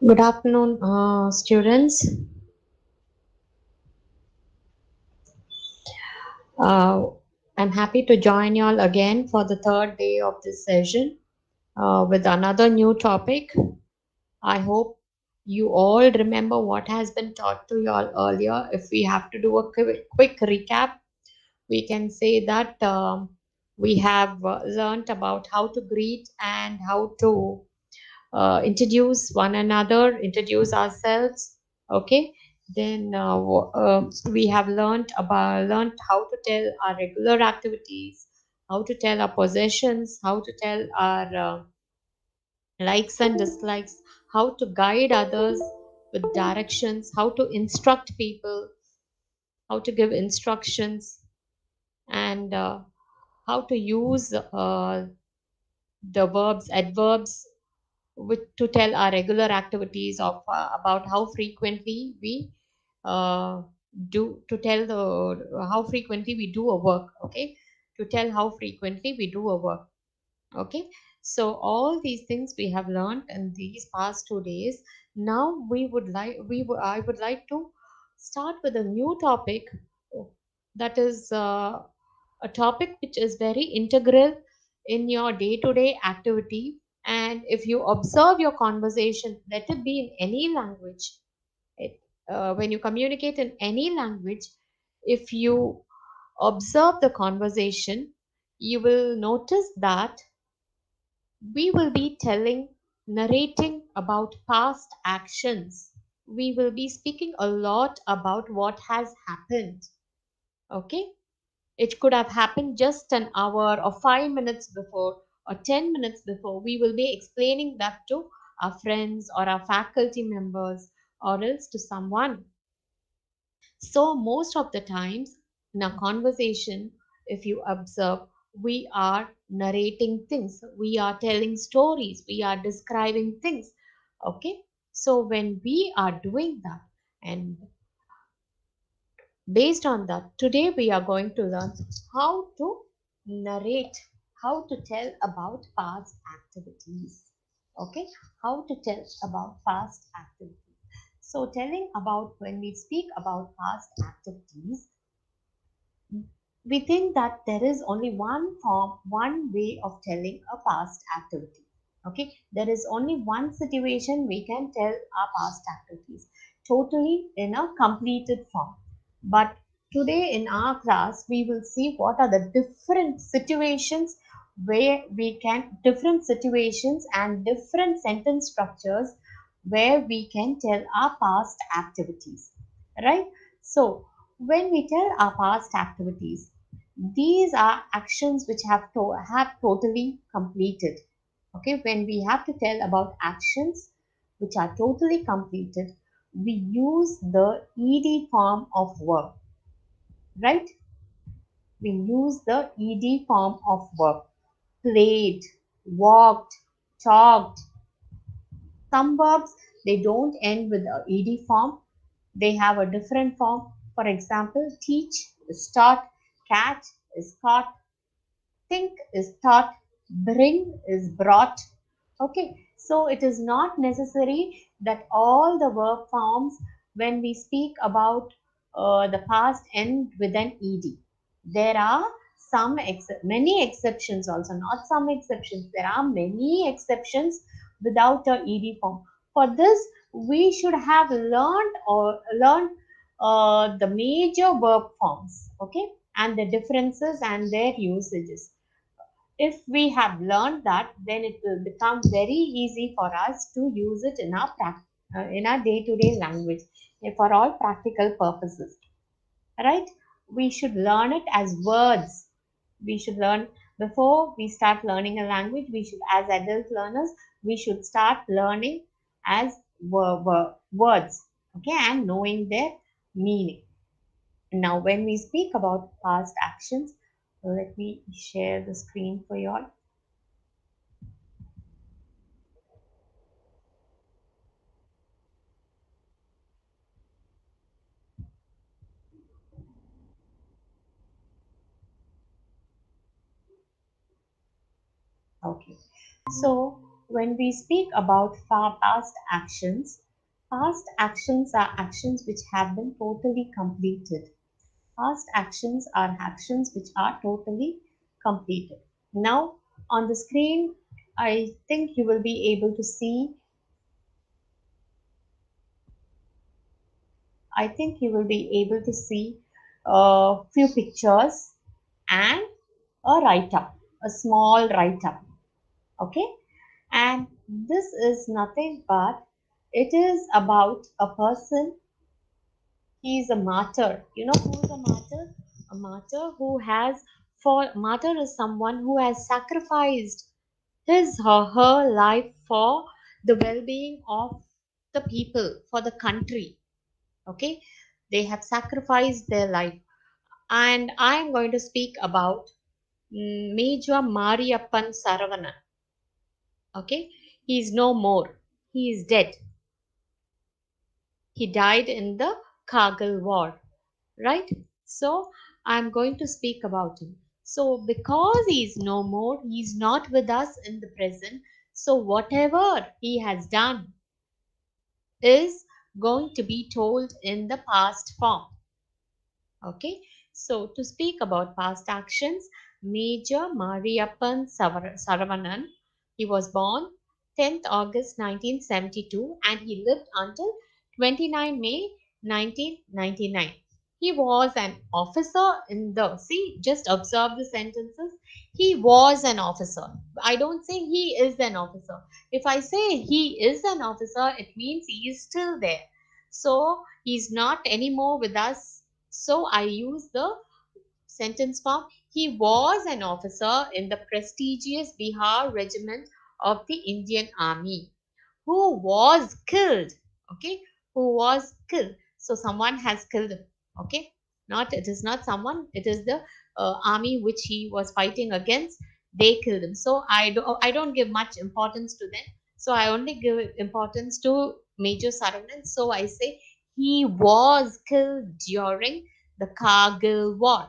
Good afternoon, students. Uh, I'm happy to join you all again for the third day of this session with another new topic. I hope you all remember what has been taught to you all earlier. If we have to do a quick recap, we can say that we have learned about how to greet and how to introduce one another, introduce ourselves. Okay. Then we have learned how to tell our regular activities, how to tell our possessions, how to tell our likes and dislikes, how to guide others with directions, how to instruct people, how to give instructions, and how to use the verbs, adverbs to tell our regular activities of about how frequently we uh, do to tell the how frequently we do a work. Okay, to tell how frequently we do a work. Okay, so all these things we have learned in these past 2 days. Now I would like to start with a new topic, that is a topic which is very integral in your day to day activity. And if you observe your conversation, let it be in any language, when you communicate in any language, if you observe the conversation, you will notice that we will be narrating about past actions. We will be speaking a lot about what has happened. Okay, it could have happened just an hour or 5 minutes before or 10 minutes before. We will be explaining that to our friends or our faculty members or else to someone. So, most of the times in a conversation, if you observe, we are narrating things, we are telling stories, we are describing things. Okay, so when we are doing that, and based on that, today we are going to learn how to narrate, how to tell about past activities. Okay, how to tell about past activities. So, telling about when we speak about past activities, we think that there is only one form, one way of telling a past activity. Okay, there is only one situation we can tell our past activities totally in a completed form. But today in our class, we will see what are the different situations where we can, different situations and different sentence structures where we can tell our past activities. Right? So, when we tell our past activities, these are actions which have totally completed. Okay, when we have to tell about actions which are totally completed, we use the ed form of verb, right? We use the ed form of verb. Played, walked, talked. Some verbs, they don't end with the ed form, they have a different form. For example, teach is taught, catch is caught, think is taught, bring is brought. Okay, so it is not necessary that all the verb forms, when we speak about the past, end with an ed. There are many exceptions also, not some exceptions. There are many exceptions without a ed form. For this, we should have learned the major verb forms, okay, and the differences and their usages. If we have learned that, then it will become very easy for us to use it in our in our day-to-day language, for all practical purposes. Right? We should learn it as words. We should learn before we start learning a language. We should, as adult learners, we should start learning as words. Okay, and knowing their meaning. Now, when we speak about past actions, let me share the screen for you all. Okay. So, when we speak about past actions are actions which have been totally completed. Past actions are actions which are totally completed. Now, on the screen, I think you will be able to see, a few pictures and a write up, a small write up. Okay, and this is nothing but it is about a person. He is a martyr. You know who is a martyr? A martyr who has, for martyr is someone who has sacrificed his or her life for the well-being of the people, for the country. Okay, they have sacrificed their life, and I am going to speak about Major Mariappan Saravanan. Okay, he is no more. He is dead. He died in the Kargil war, right? So I'm going to speak about him. So because he is no more, he is not with us in the present. So whatever he has done is going to be told in the past form. Okay, so to speak about past actions, Major Mariappan Saravanan, he was born 10th August 1972 and he lived until 29 May 1999. He was an officer in the, see, just observe the sentences. He was an officer. I don't say he is an officer. If I say he is an officer, it means he is still there. So he's not anymore with us, so I use the sentence form. He was an officer in the prestigious Bihar regiment of the Indian Army who was killed. Okay, who was killed. So someone has killed him. Okay, not, it is not someone, it is the army which he was fighting against. They killed him. So I don't give much importance to them. So I only give importance to Major Saravanan. So I say he was killed during the Kargil war.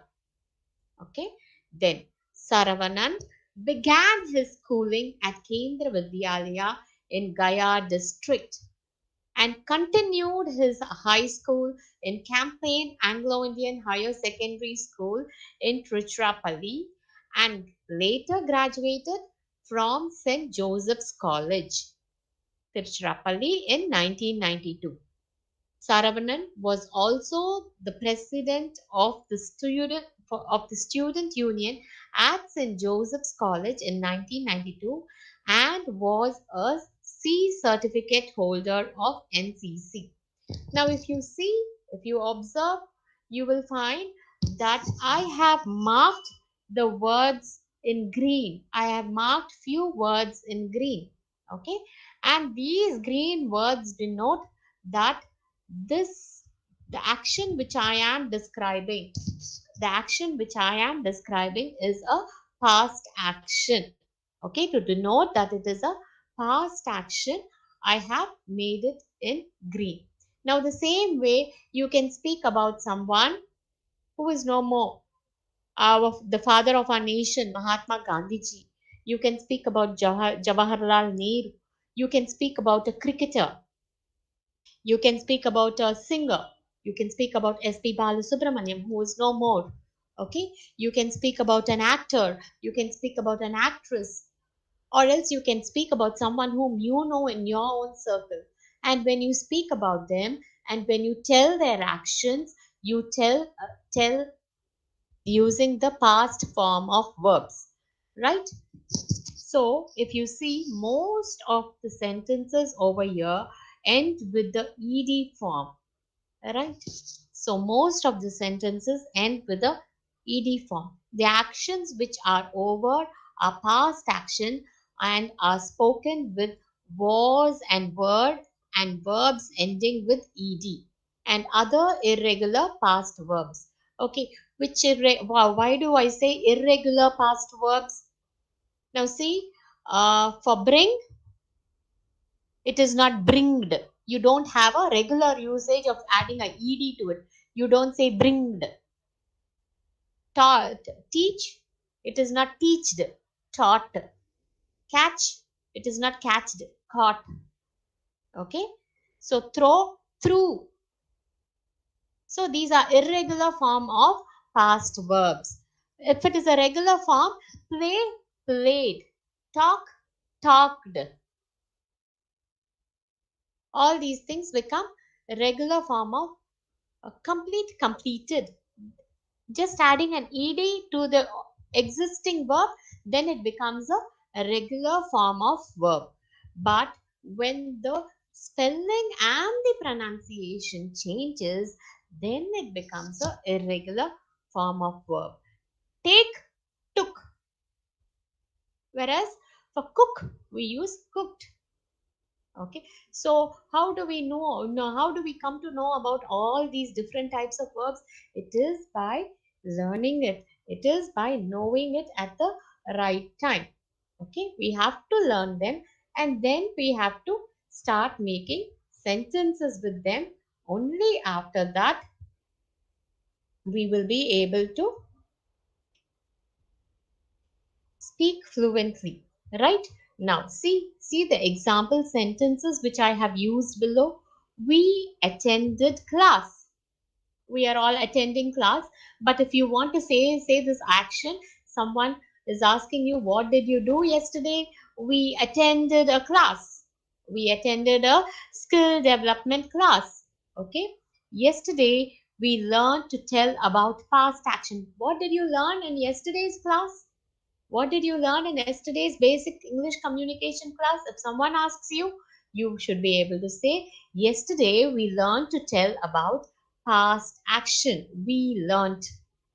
Okay, then Saravanan began his schooling at Kendra Vidyalaya in Gaya district and continued his high school in Campaign Anglo-Indian Higher Secondary School in Tiruchirappalli and later graduated from St. Joseph's College, Tiruchirappalli in 1992. Saravanan was also the president of the student union at St. Joseph's College in 1992 and was a C certificate holder of NCC. Now, if you observe, you will find that I have marked the words in green. I have marked few words in green. Okay, and these green words denote that this the action which I am describing, is a past action. Okay, to denote that it is a past action, I have made it in green. Now, the same way, you can speak about someone who is no more, the father of our nation, Mahatma Gandhi ji. You can speak about Jawaharlal Nehru. You can speak about a cricketer. You can speak about a singer. You can speak about S.P. Balasubramaniam, who is no more. Okay? You can speak about an actor. You can speak about an actress, or else you can speak about someone whom you know in your own circle. And when you speak about them and when you tell their actions, you tell using the past form of verbs, right? So if you see, most of the sentences over here end with the ed form, right? So most of the sentences end with the ed form. The actions which are over are past action and are spoken with was and were and verbs ending with ed and other irregular past verbs. Okay, wow, why do I say irregular past verbs? Now see, for bring, it is not bringed. You don't have a regular usage of adding a ed to it. You don't say bringed. Taught, teach, it is not teached. Taught. Catch, It is not catched, caught. Okay. So throw, through. So these are irregular form of past verbs. If it is a regular form, play, played, talk, talked. All these things become a regular form of complete, completed. Just adding an ed to the existing verb, then it becomes a regular form of verb. But when the spelling and the pronunciation changes, then it becomes a irregular form of verb. Take, took. Whereas for cook, we use cooked. Okay, so how do we know, how do we come to know about all these different types of verbs? It is by learning it. It is by knowing it at the right time. Okay, we have to learn them, and then we have to start making sentences with them. Only after that we will be able to speak fluently. Right? Now see the example sentences which I have used below. We attended class. We are all attending class. But if you want to say this action, someone is asking you, what did you do yesterday? We attended a class. We attended a skill development class. Okay. Yesterday we learned to tell about past action. What did you learn in yesterday's class? What did you learn in yesterday's basic English communication class? If someone asks you, you should be able to say, yesterday we learned to tell about past action. We learned.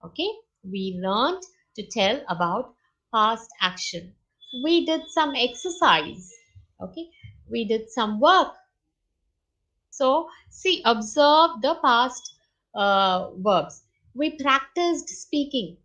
Okay? We learned to tell about past action. We did some exercise. Okay? We did some work. So, see, observe the past verbs. We practiced speaking.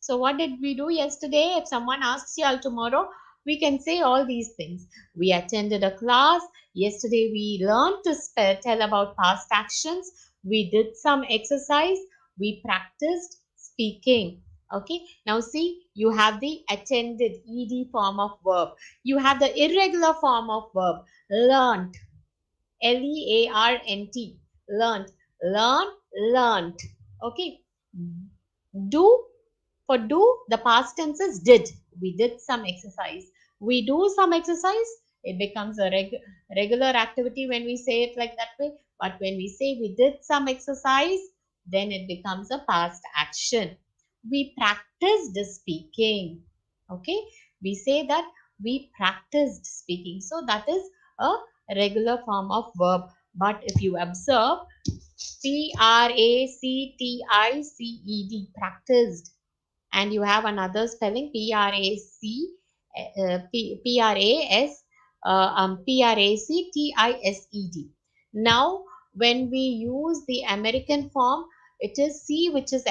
So what did we do yesterday? If someone asks you all tomorrow, we can say all these things. We attended a class. Yesterday we learned to tell about past actions. We did some exercise. We practiced speaking. Okay. Now see, you have the attended ed form of verb. You have the irregular form of verb. Learned. Learnt. Learned. Learn. Learnt. Okay. Do, for do, the past tense is did. We did some exercise. We do some exercise. It becomes a regular activity when we say it like that way. But when we say we did some exercise, then it becomes a past action. We practiced speaking. Okay. We say that we practiced speaking. So that is a regular form of verb. But if you observe, practiced, practiced, and you have another spelling practisted. Now when we use the American form, it is C which is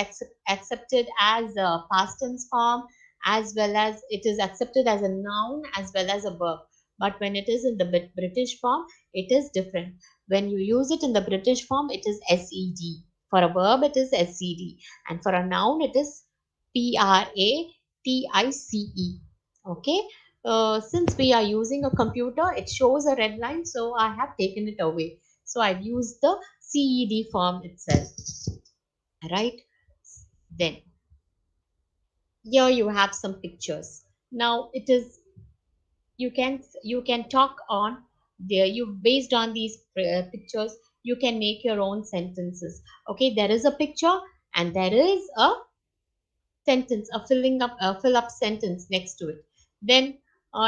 accepted as a past tense form, as well as it is accepted as a noun as well as a verb. But when it is in the British form, it is different. When you use it in the British form, it is SED. For a verb, it is SCD, and for a noun, it is PRATICE. Okay. Since we are using a computer, it shows a red line, so I have taken it away. So I've used the CED form itself. Right. Then here you have some pictures. Now it is, you can talk on there, you based on these pictures, you can make your own sentences. Okay, there is a picture and there is a sentence, a fill up sentence next to it. Then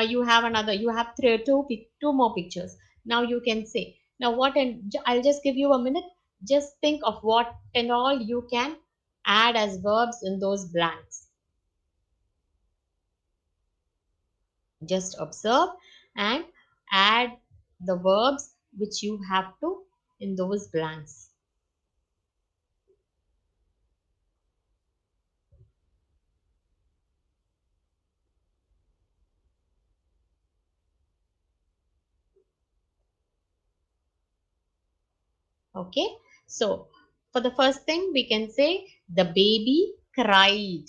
you have another, you have two more pictures. Now you can say, now what, and I'll just give you a minute. Just think of what and all you can add as verbs in those blanks. Just observe and add the verbs which you have to in those blanks. Okay, so for the first thing we can say the baby cried.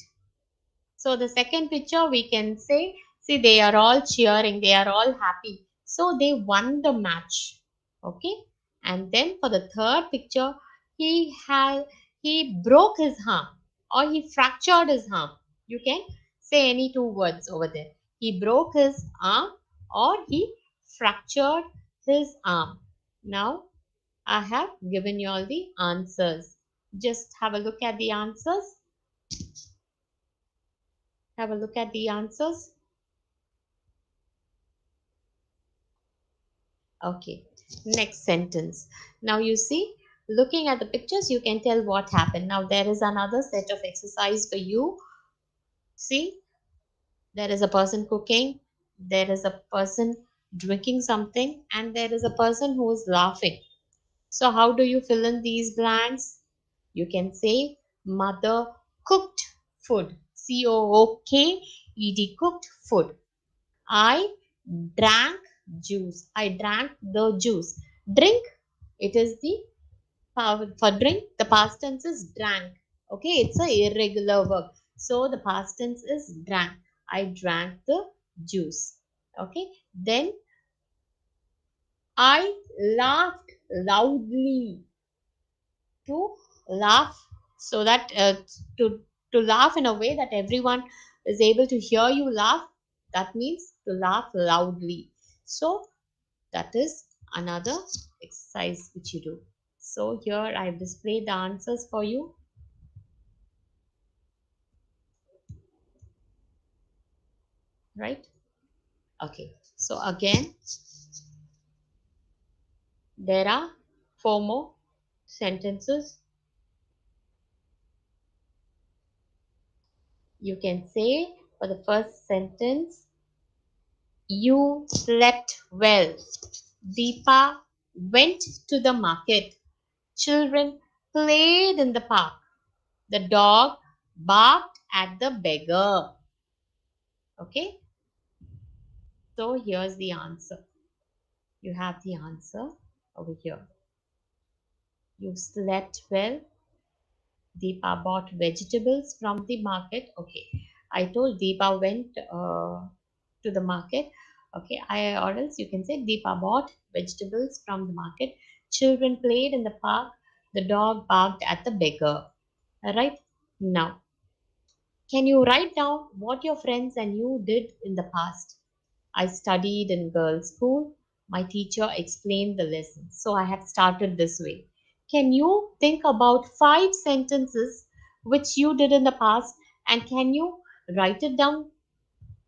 So the second picture we can say See, they are all cheering, they are all happy. So they won the match. Okay. And then for the third picture, he broke his arm or he fractured his arm. You can say any two words over there. He broke his arm or he fractured his arm. Now I have given you all the answers. Just have a look at the answers. Have a look at the answers. Okay, next sentence. Now you see, looking at the pictures, you can tell what happened. Now there is another set of exercise for you. See, there is a person cooking, there is a person drinking something, and there is a person who is laughing. So how do you fill in these blanks? You can say, mother cooked food. COOKED, cooked food. I drank juice. I drank the juice. Drink, it is the for drink, the past tense is drank. Okay, it's a irregular verb. So the past tense is drank. I drank the juice. Okay, then I laughed loudly. To laugh, so that to to laugh in a way that everyone is able to hear you laugh, that means to laugh loudly. So that is another exercise which you do. So here I have displayed the answers for you, right? Okay, so again there are four more sentences. You can say for the first sentence, you slept well. Deepa went to the market. Children played in the park. The dog barked at the beggar. Okay, so here's the answer. You have the answer over here. You slept well. Deepa bought vegetables from the market. Okay, I told Deepa went to the market. Okay, or else you can say Deepa bought vegetables from the market. Children played in the park. The dog barked at the beggar. Alright, now can you write down what your friends and you did in the past? I studied in girls' school. My teacher explained the lesson. So I have started this way. Can you think about 5 sentences which you did in the past and can you write it down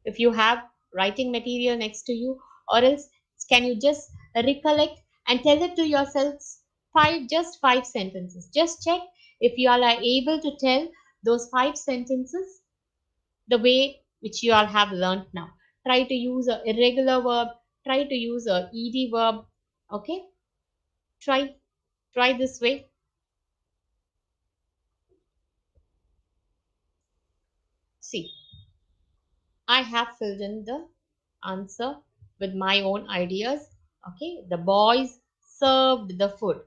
if you have writing material next to you, or else can you just recollect and tell it to yourselves? Just 5 sentences. Just check if you all are able to tell those 5 sentences the way which you all have learnt now. Try to use a irregular verb, try to use a ed verb. Okay, try this way. See, I have filled in the answer with my own ideas. Okay, the boys served the food.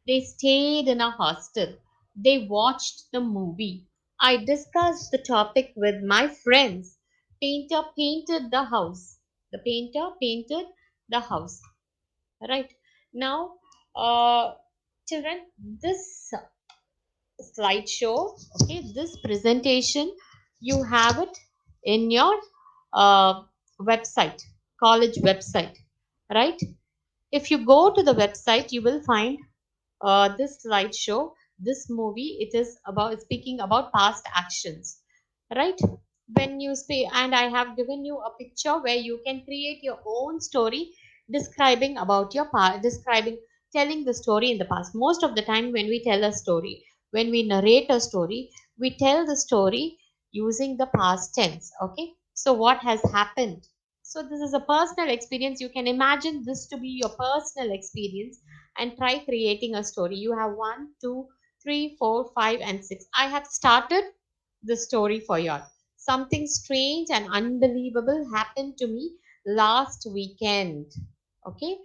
They stayed in a hostel. They watched the movie. I discussed the topic with my friends. Painter painted the house. The painter painted the house. Right. Now, children, this slideshow, okay, this presentation, you have it in your website, college website, right? If you go to the website, you will find this slideshow, this movie. It is about speaking about past actions, right? When you speak, and I have given you a picture where you can create your own story describing about your past, describing, telling the story in the past. Most of the time when we tell a story, when we narrate a story, we tell the story using the past tense. Okay, so what has happened? So this is a personal experience. You can imagine this to be your personal experience and try creating a story. You have 1, 2, 3, 4, 5, and 6. I have started the story for you all. Something strange and unbelievable happened to me last weekend. Okay,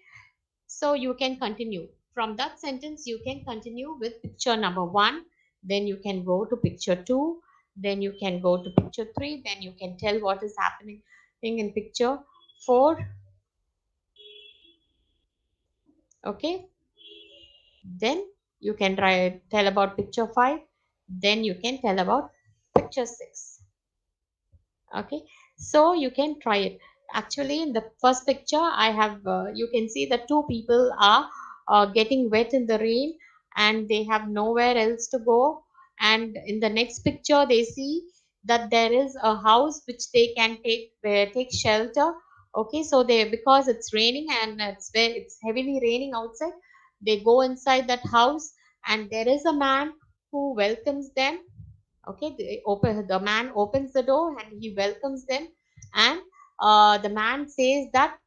so you can continue. From that sentence, you can continue with picture number 1, then you can go to picture 2, then you can go to picture 3, then you can tell what is happening. in picture 4. Okay, then you can tell about picture 5, then you can tell about picture 6. Okay, so you can try it. Actually, in the first picture I have, you can see the two people are getting wet in the rain and they have nowhere else to go. And in the next picture they see that there is a house which they can take shelter. Okay, so they, because it's raining and it's heavily raining outside, they go inside that house and there is a man who welcomes them. Okay, the man opens the door and he welcomes them. And the man says that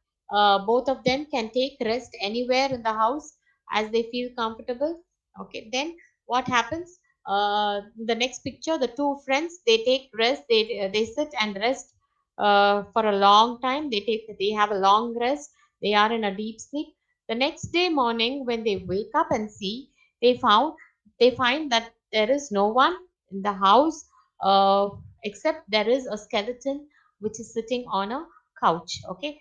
both of them can take rest anywhere in the house as they feel comfortable. Okay, then what happens, the next picture, the two friends, they take rest, they sit and rest for a long time. They have a long rest, they are in a deep sleep. The next day morning when they wake up and see, they found they find that there is no one in the house, uh, except there is a skeleton which is sitting on a couch. Okay,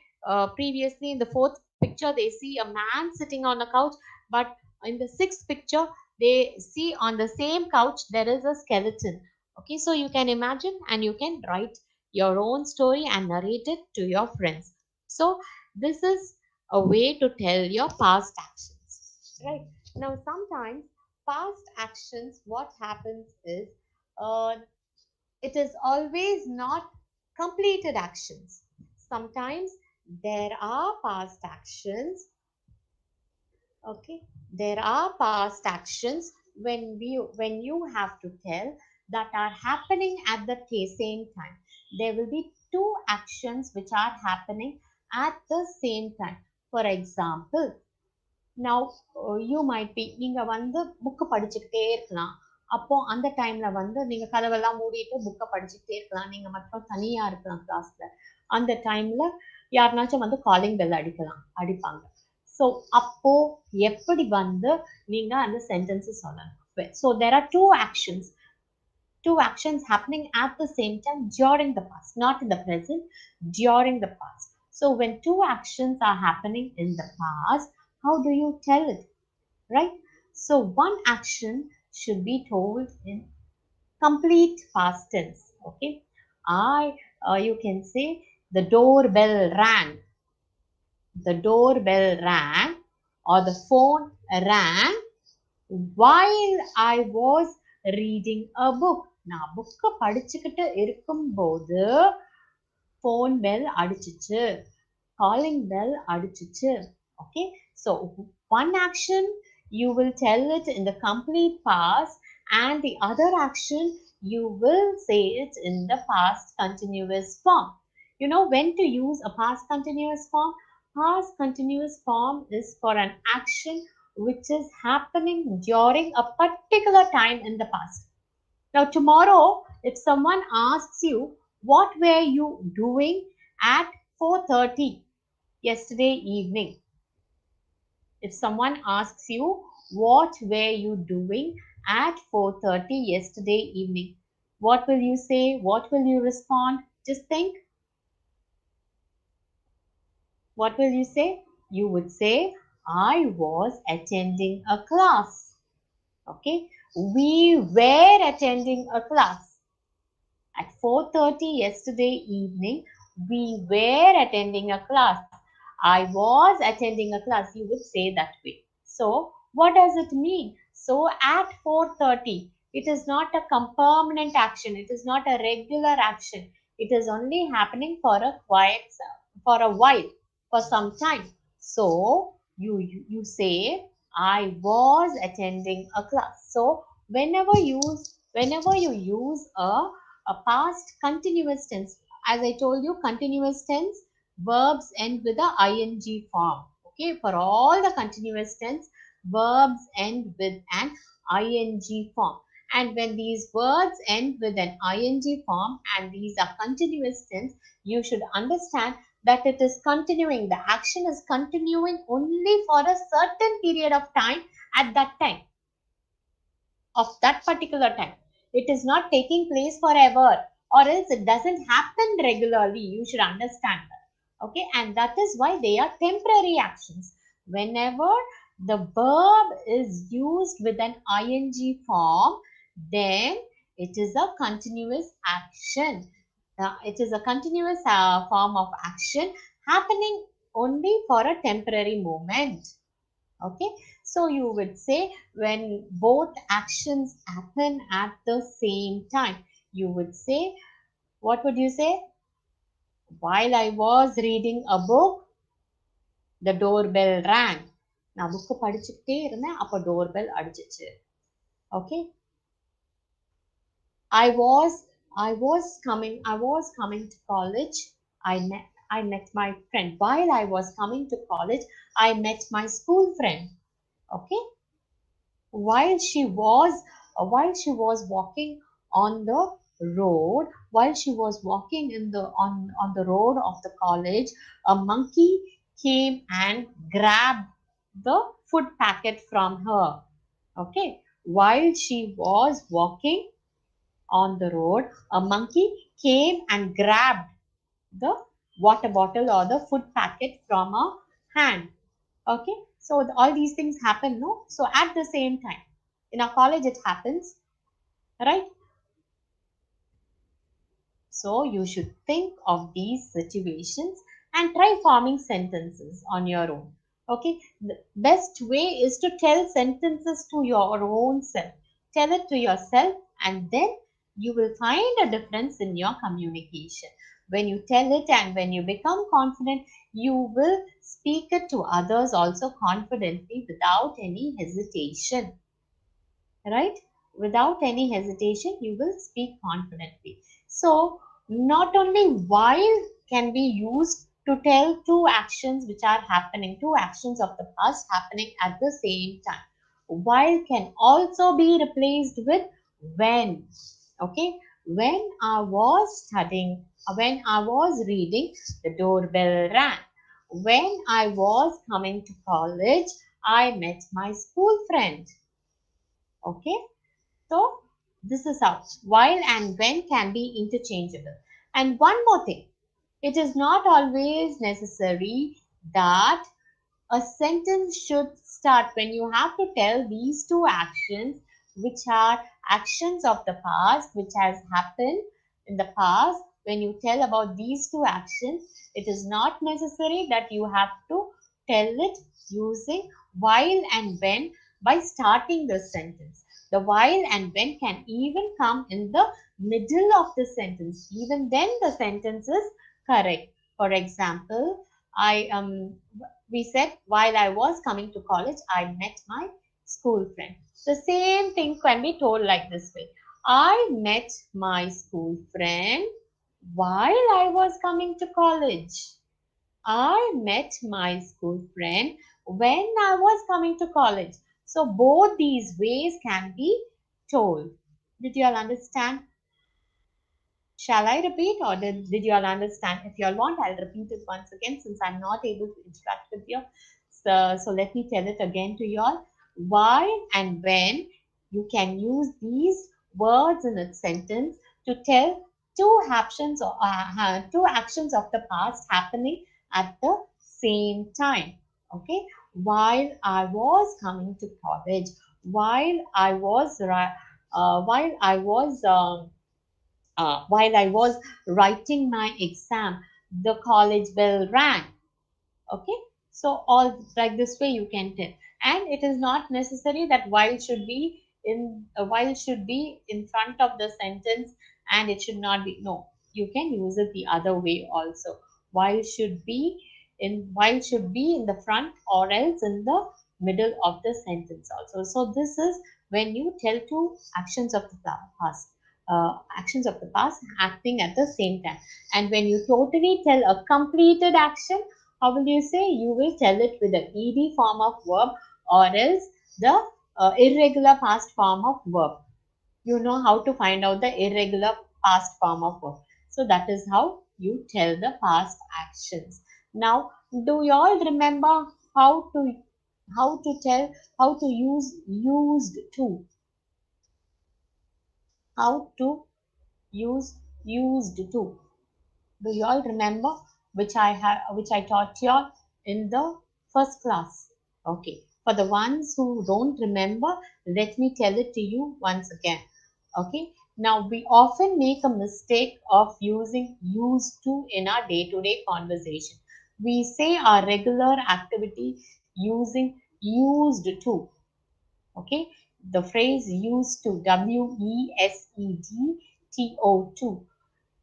previously in the fourth picture they see a man sitting on a couch, but in the sixth picture they see on the same couch there is a skeleton. Okay, so you can imagine and you can write your own story and narrate it to your friends. So this is a way to tell your past actions, right? Now sometimes past actions, what happens is, uh, it is always not completed actions. Sometimes there are past actions. Okay, there are past actions when you have to tell that are happening at the same time. There will be two actions which are happening at the same time. For example, now you might be, நீங்க வந்து book படிச்சுக்கிட்டே இருக்கலாம். அப்போ அந்த டைம்ல வந்து நீங்க கதவெல்லாம் மூடிட்டு புக்கை படிச்சுக்கிட்டே இருக்கலாம், நீங்க மட்டும் தனியா இருக்கலாம் கிளாஸ்ல. அந்த டைம்ல யாருனாச்சும் வந்து காலிங் பெல் அடிப்பாங்க. ஸோ அப்போ எப்படி வந்து நீங்க அந்த சென்டென்ஸ் சொல்லணும். So there are two actions happening at the same time during the past, not in the present, during the past. So when two actions are happening in the past, how do you tell it, right? So one action should be told in complete past tense. Okay, you can say the doorbell rang, the doorbell rang, or the phone rang while I was reading a book. நான் புக்கை படிச்சுக்கிட்டு இருக்கும்போது phone bell அடிச்சிச்சு, calling bell அடிச்சிச்சு. Okay, so one action you will tell it in the complete past, and the other action you will say it in the past continuous form. You know when to use a past continuous form? Past continuous form is for an action which is happening during a particular time in the past. Now tomorrow if someone asks you what were you doing at 4:30 yesterday evening, if someone asks you what were you doing at 4:30 yesterday evening, what will you say? What will you respond? Just think. What will you say? You would say, I was attending a class. Okay, we were attending a class. At 4:30 yesterday evening, we were attending a class. I was attending a class. You would say that way. So, what does it mean? So, at 4:30, it is not a permanent action. It is not a regular action. It is only happening for a for a while, for some time. So, you say, I was attending a class. So, whenever you use a past continuous tense. As I told you, continuous tense, verbs end with a ing form. Okay, for all the continuous tense, verbs end with an ing form. And when these words end with an ing form and these are continuous tense, you should understand that it is continuing. The action is continuing only for a certain period of time at that time, of that particular time. It is not taking place forever. or else it doesn't happen regularly. You should understand that. Okay, and that is why they are temporary actions. Whenever the verb is used with an ing form, then it is a continuous action. It is a continuous form of action happening only for a temporary moment. Okay, so you would say when both actions happen at the same time, you would say, what would you say? While I was reading a book, the doorbell rang. நான் book படிச்சுக்கிட்டே இருந்தேன், அப்போ doorbell அடிச்சிச்சு. Okay, I was I was coming to college. I met my friend. While I was coming to college, I met my school friend. Okay, while she was walking on the road, while she was walking in the on the road of the college, a monkey came and grabbed the food packet from her. Okay, while she was walking on the road, a monkey came and grabbed the water bottle or the food packet from her hand. Okay, so all these things happen, no? So at the same time, in our college it happens, right? So you should think of these situations and try forming sentences on your own. Okay, the best way is to tell sentences to your own self. Tell it to yourself, and then you will find a difference in your communication. When you tell it and when you become confident, you will speak it to others also confidently without any hesitation, right? Without any hesitation, you will speak confidently. So not only while can be used to tell two actions which are happening, two actions of the past happening at the same time. While can also be replaced with when. Okay, when I was studying, when I was reading, the doorbell rang. When I was coming to college, I met my school friend. Okay, so this is how while and when can be interchangeable. And one more thing, it is not always necessary that a sentence should start when you have to tell these two actions, which are actions of the past, which has happened in the past. When you tell about these two actions, it is not necessary that you have to tell it using while and when by starting the sentence. The while and when can even come in the middle of the sentence. Even then the sentence is correct. For example, we said while I was coming to college, I met my school friend. The same thing can be told like this way. I met my school friend while I was coming to college. I met my school friend when I was coming to college. So both these ways can be told. Did you all understand? Shall I repeat or did you all understand? If you all want, I'll repeat it once again since I'm not able to interact with you. So let me tell it again to you all. Why and when you can use these words in a sentence to tell two actions of the past happening at the same time. Okay. While I was coming to college, while I was while I was writing my exam, the college bell rang. Okay, so all like this way you can tell, and it is not necessary that while should be in front of the sentence, and it should not be. No, you can use it the other way also. While should be in the front or else in the middle of the sentence also. So this is when you tell two actions of the past. Actions of the past acting at the same time, and when you totally tell a completed action, how will you say? You will tell it with the ed form of verb or else the irregular past form of verb. You know how to find out the irregular past form of verb. So that is how you tell the past actions. Now, do you all remember how to tell, how to use used to? How to use used to. Do you all remember which I taught you all in the first class? Okay. For the ones who don't remember, let me tell it to you once again. Okay. Now we often make a mistake of using used to in our day-to-day conversation. We say our regular activity using used to. Okay. The phrase used to, WESEDTO2.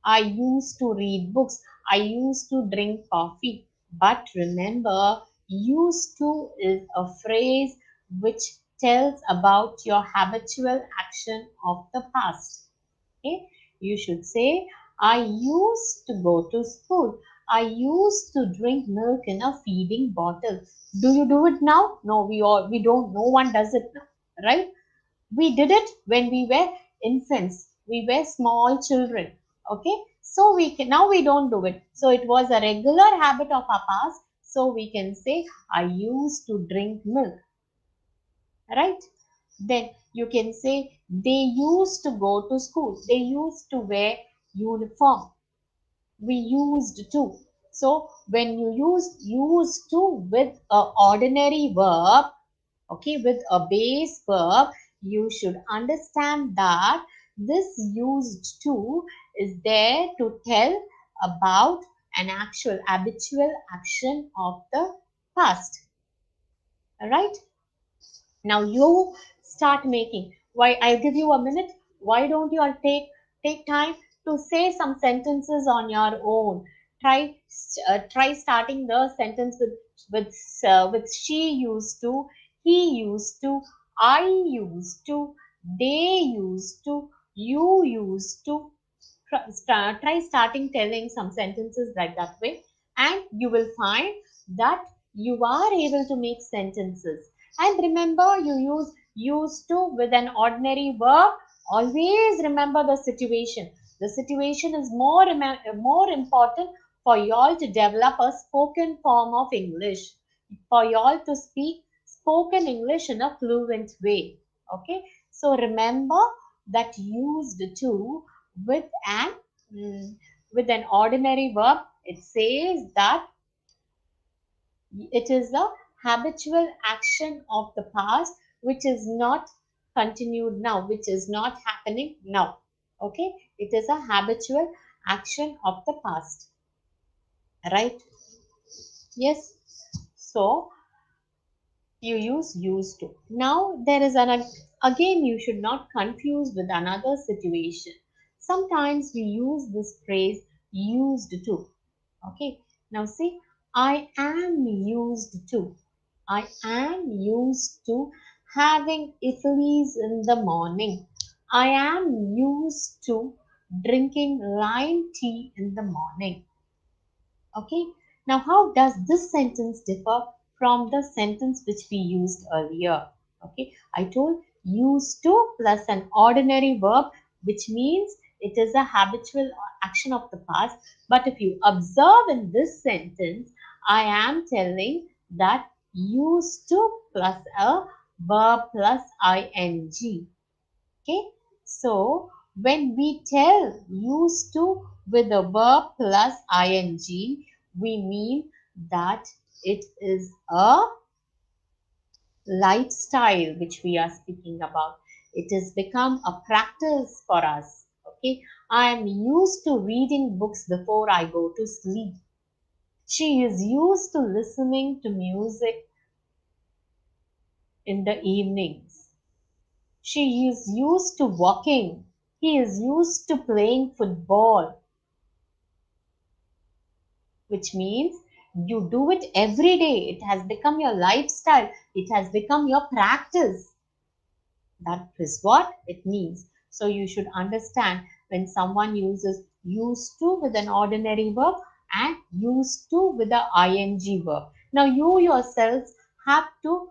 I used to read books. I used to drink coffee. But remember, used to is a phrase which tells about your habitual action of the past. Okay? You should say, I used to go to school. I used to drink milk in a feeding bottle. Do you do it now? No, we don't. No one does it now, right? We did it when we were infants, we were small children. Okay, so we can now, we don't do it, so it was a regular habit of our past, so we can say I used to drink milk, right? Then you can say they used to go to school, they used to wear uniform. We used to. So when you use used to with a ordinary verb, okay, with a base verb, you should understand that this used to is there to tell about an actual habitual action of the past. All right. Now you start making. Why, I'll give you a minute. Why don't you all take time to say some sentences on your own? Try starting the sentence with she used to, he used to, I used to, they used to, you used to. Try starting telling some sentences like that way, and you will find that you are able to make sentences. And remember, you use used to with an ordinary verb. Always remember the situation. The situation is more important for y'all to develop a spoken form of English, for y'all to speak spoken English in a fluent way. Okay, so remember that used to with an with an ordinary verb, it says that it is a habitual action of the past which is not continued now, which is not happening now. Okay, it is a habitual action of the past, right? Yes. So you use used to. Now there is an, again, you should not confuse with another situation. Sometimes we use this phrase used to. Okay. Now see, I am used to. I am used to having idlis in the morning. I am used to drinking lime tea in the morning. Okay. Now, how does this sentence differ from the sentence which we used earlier? Okay. I told used to plus an ordinary verb, which means it is a habitual action of the past. But if you observe in this sentence, I am telling that used to plus a verb plus ing. Okay, so when we tell used to with the verb plus ing, we mean that it is a lifestyle which we are speaking about. It has become a practice for us. Okay, I am used to reading books before I go to sleep. She is used to listening to music in the evenings. She is used to walking. He is used to playing football, which means you do it every day. It has become your lifestyle. It has become your practice. That is what it means. So you should understand when someone uses used to with an ordinary verb and used to with the ing verb. Now you yourselves have to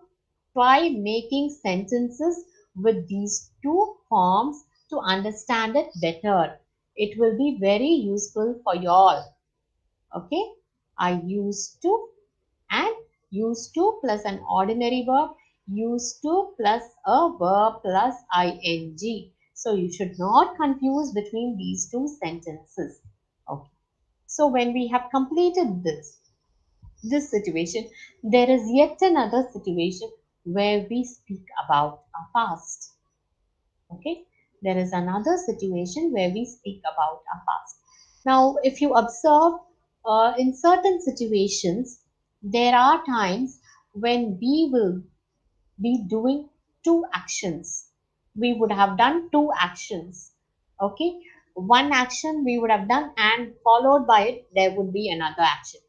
try making sentences with these two forms to understand it better. It will be very useful for you all. Okay, I used to, and used to plus an ordinary verb, used to plus a verb plus ing. So you should not confuse between these two sentences. Okay. So when we have completed this situation, there is yet another situation where we speak about our past. Okay, there is another situation where we speak about our past. Now, if you observe, in certain situations, there are times when we will be doing two actions. We would have done two actions. Okay, one action we would have done, and followed by it, there would be another action.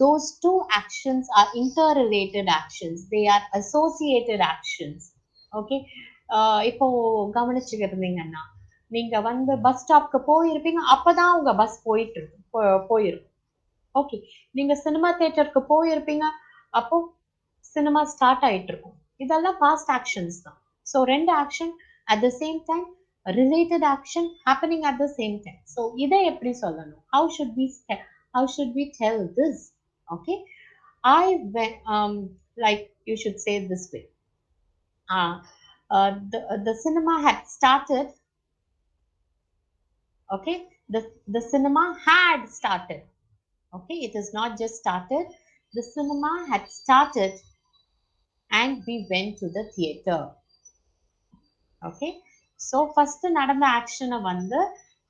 Those two actions are interrelated actions, they are associated actions. Okay, இப்போ கவனிச்சுட்டு இருந்தீங்கன்னா, நீங்க வந்து bus ஸ்டாப்க்கு போயிருப்பீங்க, அப்பதான் உங்க bus போயிட்டு இருக்கும், போயிருக்கும். ஓகே, நீங்க சினிமா தியேட்டருக்கு போயிருப்பீங்க, அப்போ சினிமா ஸ்டார்ட் ஆயிட்டு இருக்கும். இதெல்லாம் பாஸ்ட் ஆக்ஷன்ஸ் தான். ஸோ ரெண்டு action at the same time, related action happening at the same time. So இதை எப்படி சொல்லணும்? How should we tell this? Okay, I went, like you should say this way. The cinema had started. Okay, the cinema had started. Okay, it is not just started. The cinema had started and we went to the theater. Okay, so first நடந்த ஆக்ஷனை வந்து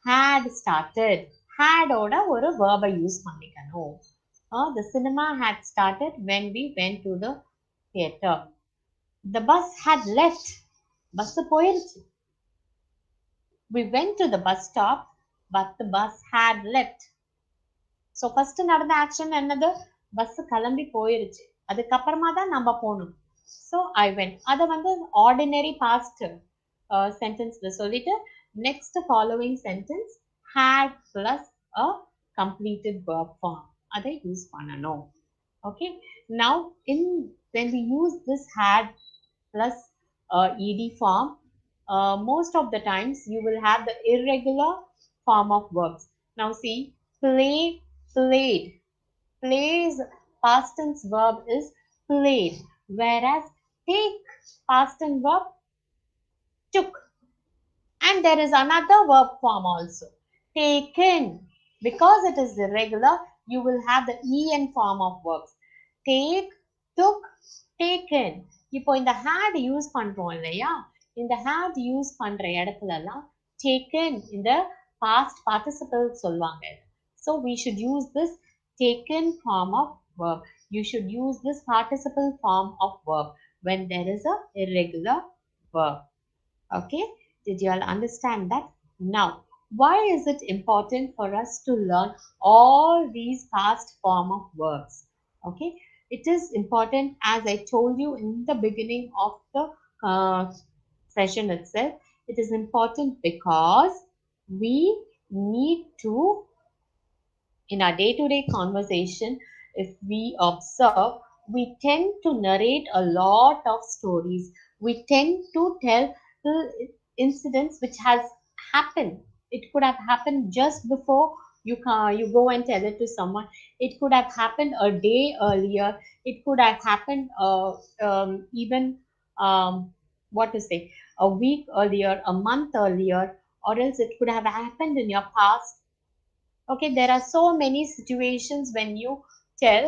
had started, had ஓட ஒரு verb use பண்ணிக்கணும். The cinema had started when we went to the theater. The bus had left, bus போயிருச்சு. We went to the bus stop but the bus had left. So first நடந்த action என்னது? Bus கிளம்பி போயிருச்சு, அதுக்கப்புறமா தான் நம்ம போகணும். ஸோ ஐ வென்ட், அதை வந்து ஆர்டினரி பாஸ்ட் சென்டென்ஸ்ல சொல்லிட்டு next following sentence had plus a completed verb form அதை யூஸ் பண்ணணும். Okay, now when we use this had plus ed form, most of the times you will have the irregular form of verbs. Now see, play, played. Plays past tense verb is played, whereas take past tense verb took. And there is another verb form also, taken. Because it is irregular, you will have the en form of verbs. Take, took, taken. இப்போ இந்த had use பண்றோம் இல்லையா, இந்த had use பண்ற இடத்துல எல்லாம் taken இந்த past participle சொல்வாங்க. So we should use this taken form of verb. You should use this participle form of verb when there is a irregular verb. Okay, did you all understand that? Now, why is it important for us to learn all these past form of verbs? Okay, it is important, as I told you in the beginning of the session itself. It is important because we need to, in our day-to-day conversation, if we observe, we tend to narrate a lot of stories. We tend to tell the incidents which has happened. It could have happened just before you go and tell it to someone. It could have happened a day earlier. It could have happened even what to say, a week earlier, a month earlier, or else it could have happened in your past. Okay, there are so many situations when you tell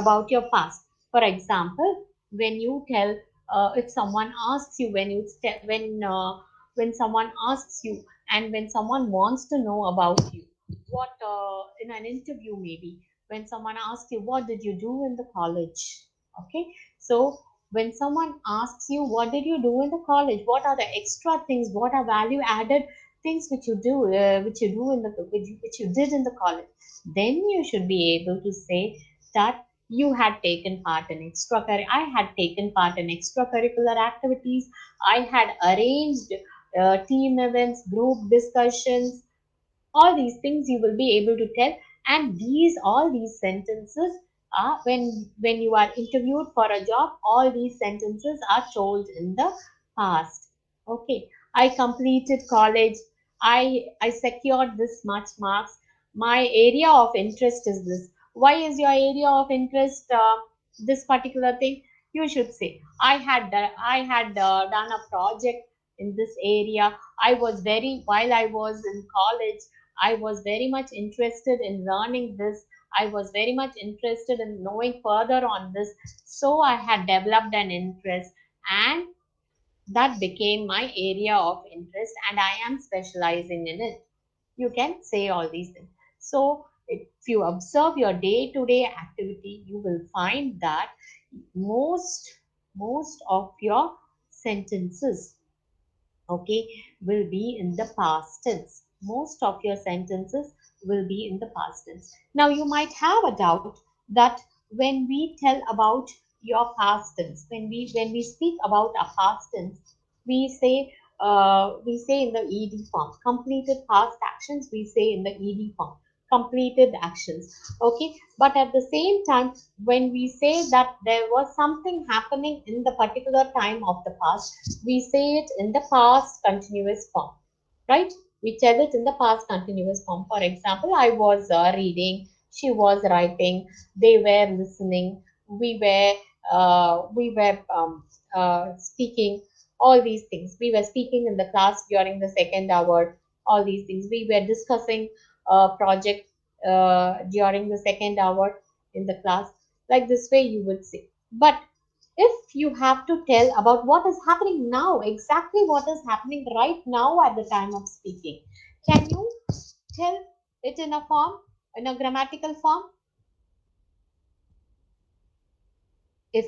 about your past. For example, when you tell, if someone asks you, when someone asks you, and when someone wants to know about you, what, in an interview maybe, when someone asks you, what did you do in the college? Okay, so when someone asks you, what did you do in the college, what are the extra things, what are value added things which you do, which you did in the college, then you should be able to say that you had taken part in I had taken part in extracurricular activities. I had arranged team events, group discussions. All these things you will be able to tell, and all these sentences are, when you are interviewed for a job, all these sentences are told in the past. Okay, I completed college. I secured this much marks. My area of interest is this. Why is your area of interest this particular thing? You should say, I had done a project in this area. While I was in college, I was very much interested in learning this. I was very much interested in knowing further on this. So I had developed an interest, and that became my area of interest, and I am specializing in it. You can say all these things. So if you observe your day to day activity, you will find that most most of your sentences, okay, will be in the past tense. Most of your sentences will be in the past tense. Now you might have a doubt that when we tell about your past tense, when we speak about a past tense, we say we say in the ed form. Completed past actions, we say in the ed form. Completed actions, okay. But at the same time, when we say that there was something happening in the particular time of the past, we say it in the past continuous form, right? We tell it in the past continuous form. For example, I was reading, she was writing, they were listening, we were speaking, all these things. We were speaking in the class during the second hour, all these things. We were discussing a project during the second hour in the class. Like this way, you would say. But if you have to tell about what is happening now, exactly what is happening right now at the time of speaking, can you tell it in a form, in a grammatical form? If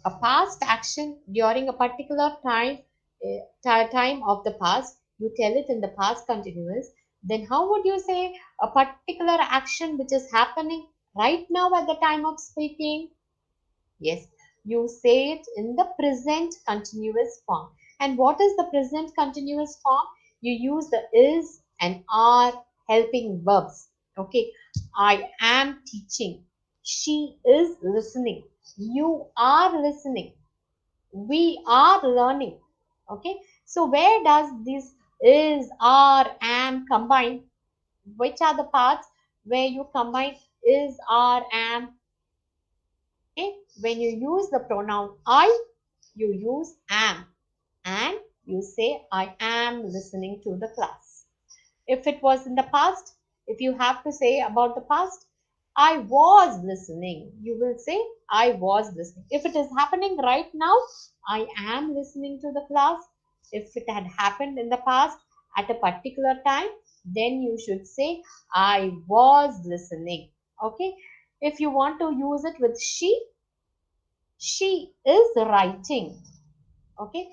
a past action during a particular time of the past, you tell it in the past continuous, then how would you say a particular action which is happening right now at the time of speaking? Yes, you say it in the present continuous form. And what is the present continuous form? You use the is and are helping verbs. Okay, I am teaching. She is listening. You are listening. We are learning. Okay, so where does this is, are, am combine? Which are the parts where you combine is, are, am? Okay, when you use the pronoun I, you use am, and you say I am listening to the class. If it was in the past, if you have to say about the past, I was listening, you will say I was listening. If it is happening right now, I am listening to the class. If it had happened in the past at a particular time, then you should say I was listening. Okay. If you want to use it with she is writing. Okay.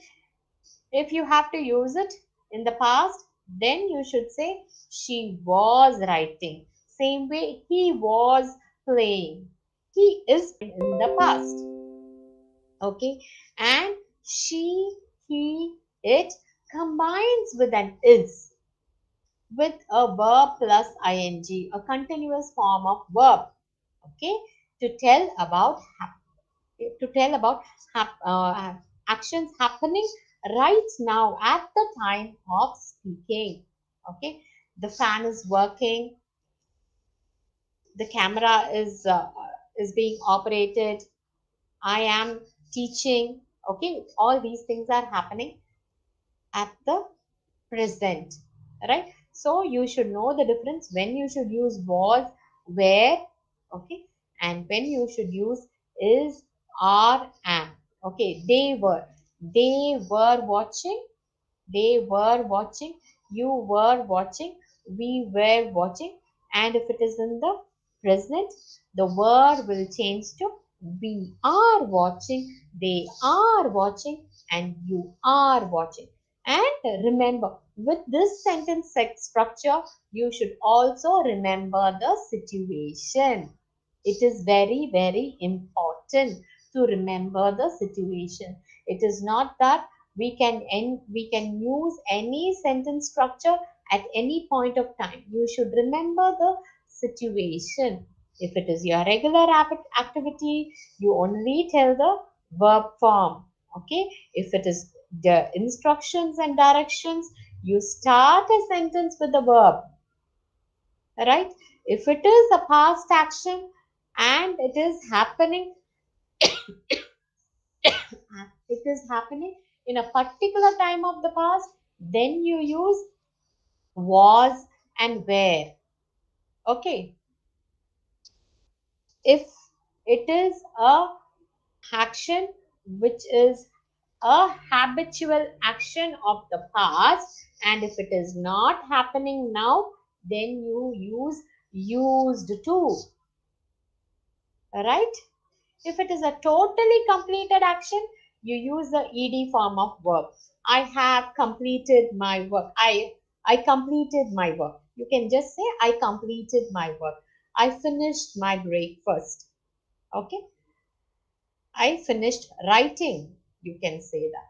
If you have to use it in the past, then you should say she was writing. Same way, he was playing. He is in the past. Okay. And she, he, it combines with an is, with a verb plus ing, a continuous form of verb. Okay. To tell about actions happening right now at the time of speaking. Okay, the fan is working, the camera is being operated, I am teaching. Okay, all these things are happening at the present, right? So you should know the difference when you should use was, where, okay, and when you should use is, are, am. Okay, they were watching, they were watching, you were watching, we were watching. And if it is in the present, the word will change to we are watching, they are watching, and you are watching. And remember, with this sentence structure, you should also remember the situation. It is very, very important to remember the situation. It is not that we can use any sentence structure at any point of time. You should remember the situation. If it is your regular activity, you only tell the verb form. Okay. If it is the instructions and directions, you start a sentence with the verb. Right? If it is a past action and it is happening in a particular time of the past, then you use was and were. Okay. If it is a action which is a habitual action of the past, and if it is not happening now, then you use used to, right? If it is a totally completed action, you use the ed form of verb. I have completed my work. I completed my work. You can just say I completed my work. I finished my breakfast. Okay. I finished writing. You can say that.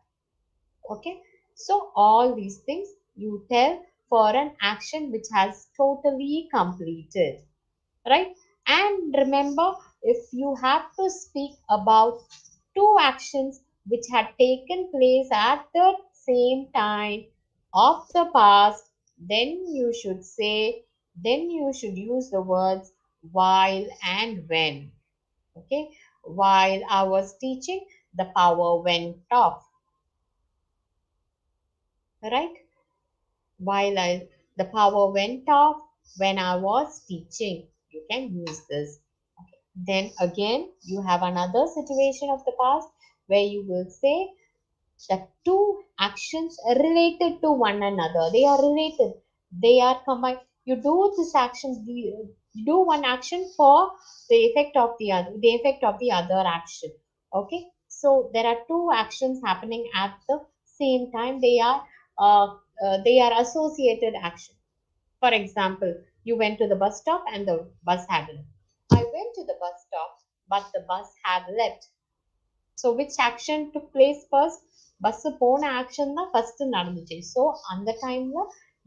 Okay. So all these things you tell for an action which has totally completed, right? And remember, if you have to speak about two actions which had taken place at the same time of the past, then you should use the words while and when. Okay. While I was teaching, the power went off, right? The power went off when I was teaching. You can use this. Then again, you have another situation of the past where you will say the two actions are related to one another. They are related. They are combined. You do this action, you do one action for the effect of the other action. Okay. So there are two actions happening at the same time. They are associated action. For example, you went to the bus stop and the bus had left. I went to the bus stop, but the bus had left. So which action took place first? Bus போன action தான் first நடந்துச்சு. So அந்த timeல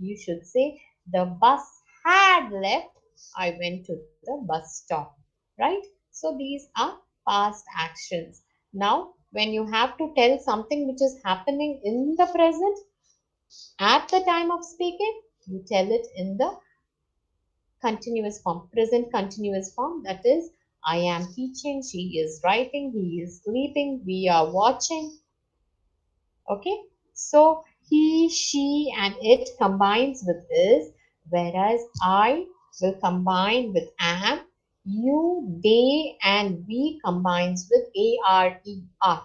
you should say the bus had left. I went to the bus stop. Right? So these are past actions. Now when you have to tell something which is happening in the present at the time of speaking, you tell it in the continuous form, present continuous form. That is, I am teaching, she is writing, he is sleeping, we are watching. Okay, so he, she, and it combines with is, whereas I will combine with am, you, they, and we combines with ARER.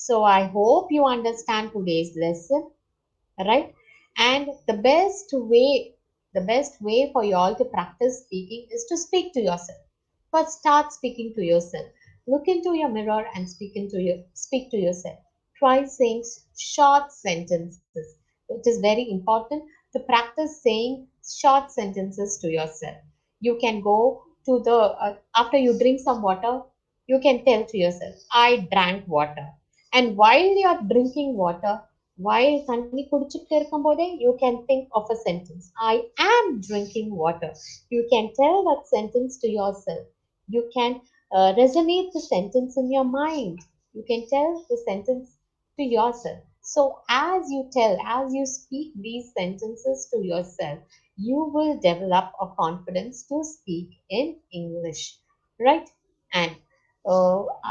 So I hope you understand today's lesson, right? And the best way for you all to practice speaking is to speak to yourself. First, start speaking to yourself. Look into your mirror and speak to yourself. Try saying short sentences. It is very important to practice saying short sentences to yourself. You can go to the after you drink some water, you can tell to yourself, I drank water. And while you are drinking water, while தண்ணி குடிச்சிட்டு இருக்கும்போதே you can think of a sentence. I am drinking water. You can tell that sentence to yourself. You can resonate the sentence in your mind. You can tell the sentence to yourself. So as you speak these sentences to yourself, you will develop a confidence to speak in English, right? And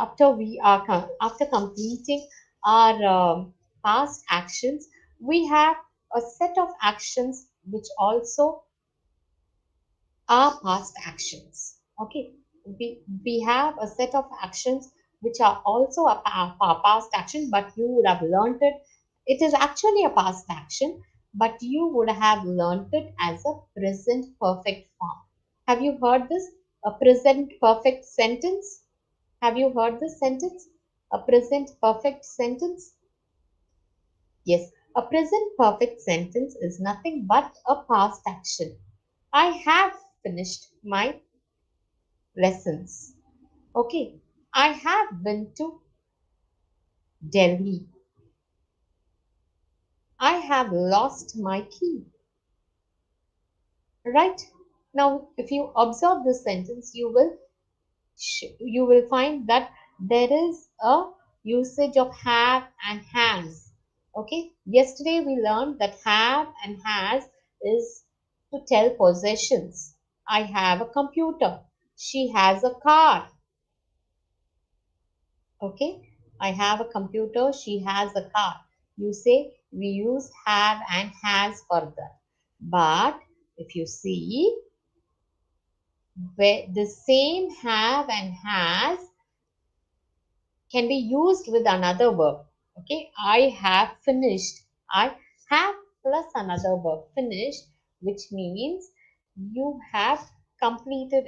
after completing our past actions, we have a set of actions which also are past actions. Okay, we have a set of actions which are also a past action, but you would have learned it. It is actually a past action, but you would have learned it as a present perfect form. Have you heard this? A present perfect sentence? Have you heard this sentence? A present perfect sentence? Yes, a present perfect sentence is nothing but a past action. I have finished my lessons. Okay, I have been to Delhi. I have lost my key. Right? Now, if you observe this sentence, you will find that there is a usage of have and has. Okay, yesterday we learned that have and has is to tell possessions. I have a computer, she has a car. Okay, I have a computer, she has a car. You say we use have and has for that. But if you see, where the same have and has can be used with another verb. Okay, I have finished. I have plus another verb finished, which means you have completed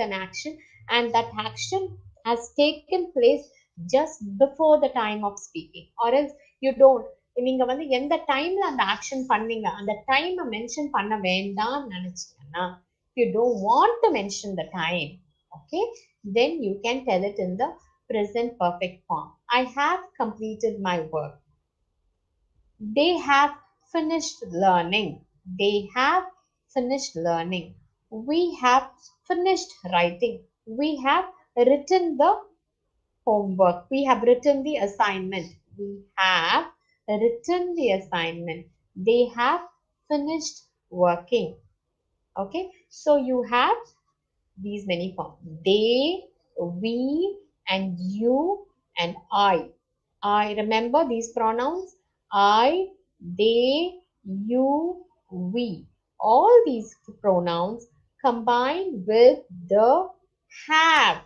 an action, and that action has taken place just before the time of speaking, or else you don't. நீங்க வந்து எந்த டைம்ல அந்த action பண்ணீங்க அந்த டைமை mention பண்ண வேண்டாம்னு நினைச்சீங்கன்னா, if you don't want to mention the time, okay, then you can tell it in the present perfect form. I have completed my work. They have finished learning. They have finished learning. We have finished writing. We have written the homework. We have written the assignment. We have written the assignment. They have finished working. Okay, so you have these many forms: they, we, and you, and I remember these pronouns: I, they, you, we. All these pronouns combined with the have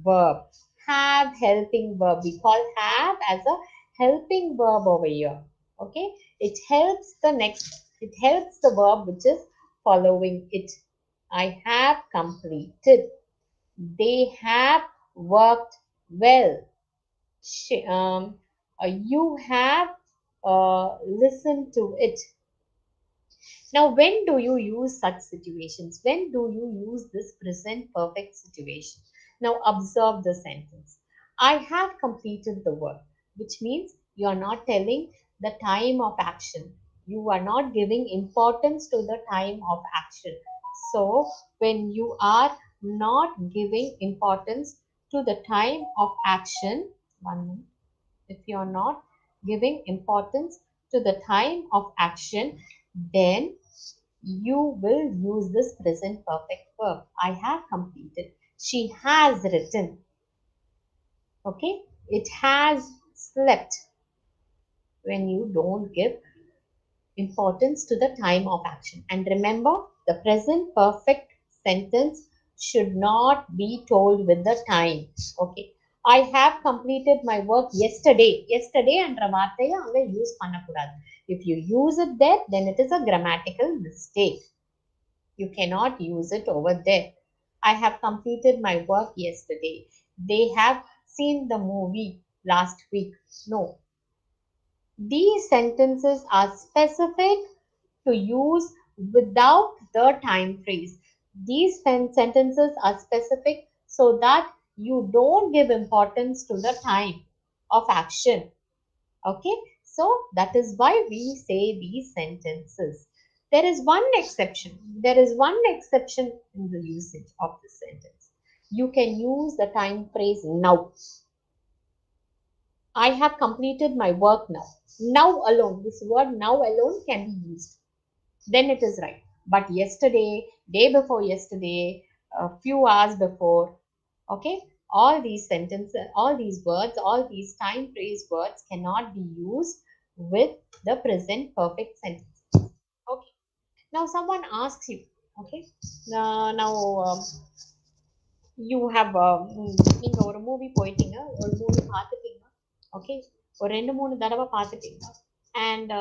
verb. Have helping verb. We call have as a helping verb over here. Okay, it helps it helps the verb which is following it. I have completed. They have worked well. You have listened to it. Now, when do you use such situations? When do you use this present perfect situation? Now, observe the sentence. I have completed the work, which means you are not telling the time of action. You are not giving importance to the time of action. So, when you are not giving importance to the time of action, one minute, if you are not giving importance to the time of action, then you will use this present perfect verb. I have completed. She has written. Okay. It has slept. When you don't give importance to the time of action. And remember, the present perfect sentence should not be told with the time. Okay. I have completed my work yesterday. Yesterday என்ற வார்த்தையை அங்க use பண்ணக்கூடாது. If you use it there, then it is a grammatical mistake. You cannot use it over there. I have completed my work yesterday. They have seen the movie last week. No. These sentences are specific to use without the time phrase. These sentences are specific so that you don't give importance to the time of action. Okay, so that is why we say these sentences. There is one exception. There is one exception in the usage of this sentence. You can use the time phrase now. I have completed my work now. Now alone, this word now alone can be used. Then it is right. But yesterday, day before yesterday, a few hours before, okay, all these sentences, all these words, all these time phrase words cannot be used with the present perfect sentence. Okay. Now someone asks you, okay, now you have நீங்க ஒரு movie போயிட்டீங்க, ஒரு movie பார்த்துட்டீங்க, okay, ஒரு 2-3 தடவை பார்த்துட்டீங்க, and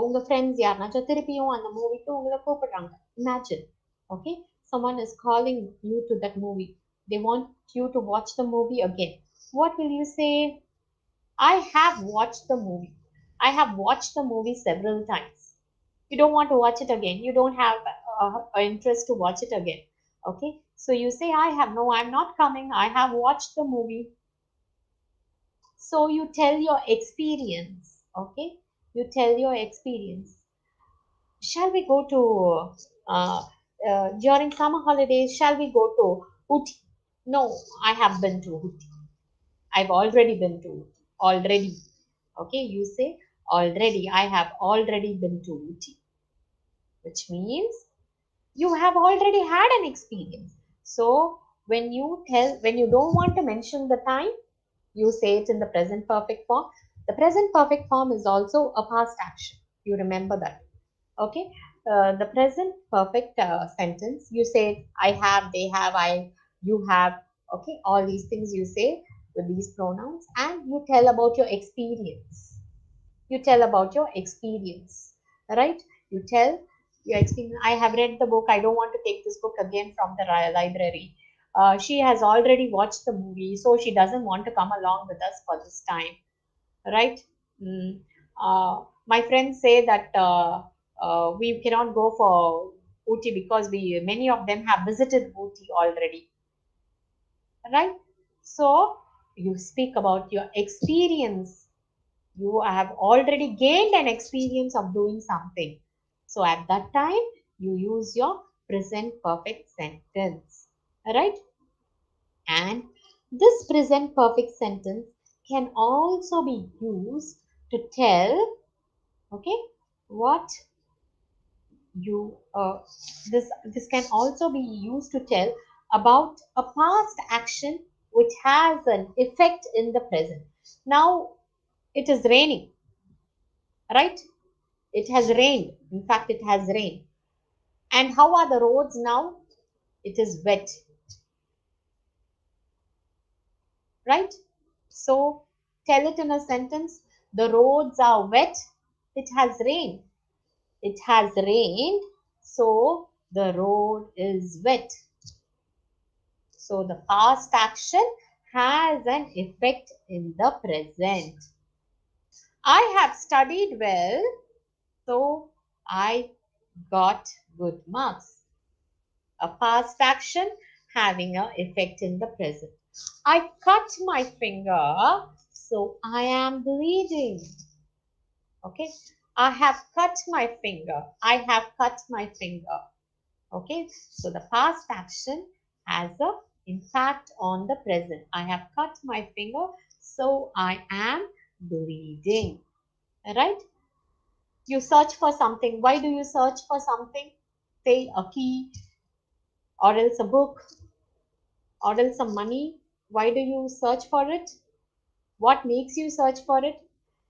உங்க friends யாருனாச்சும் திருப்பியும் அந்த மூவிக்கு உங்களை கூப்பிடுறாங்க. Imagine, okay, someone is calling you to that movie. They want you to watch the movie again. What will you say? I have watched the movie. I have watched the movie several times. You don't want to watch it again. You don't have interest to watch it again. Okay, so you say I'm not coming. I have watched the movie. So you tell your experience. Okay, you tell your experience. Shall we go to during summer holidays? Shall we go to Uti? No, I have been to Uti. I've already been to Uti. Already. Okay, you say already. I have already been to Uti, which means you have already had an experience. So when you don't want to mention the time, You say it in the present perfect form. The present perfect form is also a past action. You remember that. Okay. The present perfect sentence, you say I have, they have, I, you have. Okay. All these things you say with these pronouns, and you tell about your experience. You tell about your experience, right? You tell your experience. I have read the book. I don't want to take this book again from the library. She has already watched the movie, so she doesn't want to come along with us for this time, right? Mm. My friends say that we cannot go for Ooty because we many of them have visited Ooty already, right? So you speak about your experience. You have already gained an experience of doing something. So at that time, you use your present perfect sentence, right? And this present perfect sentence can also be used to tell, okay, what you this can also be used to tell about a past action which has an effect in the present. Now it is raining, right? It has rained. In fact, it has rained. And how are the roads now? It is wet, right? So tell it in a sentence. The roads are wet. It has rained. It has rained. So the road is wet. So the past action has an effect in the present. I have studied well, so I got good marks. A past action having an effect in the present. I cut my finger, so I am bleeding. Okay. I have cut my finger. I have cut my finger. Okay. So the past action has a impact on the present. I have cut my finger, so I am bleeding. Right? You search for something. Why do you search for something? Say a key or else a book or else some money. Why do you search for it? What makes you search for it?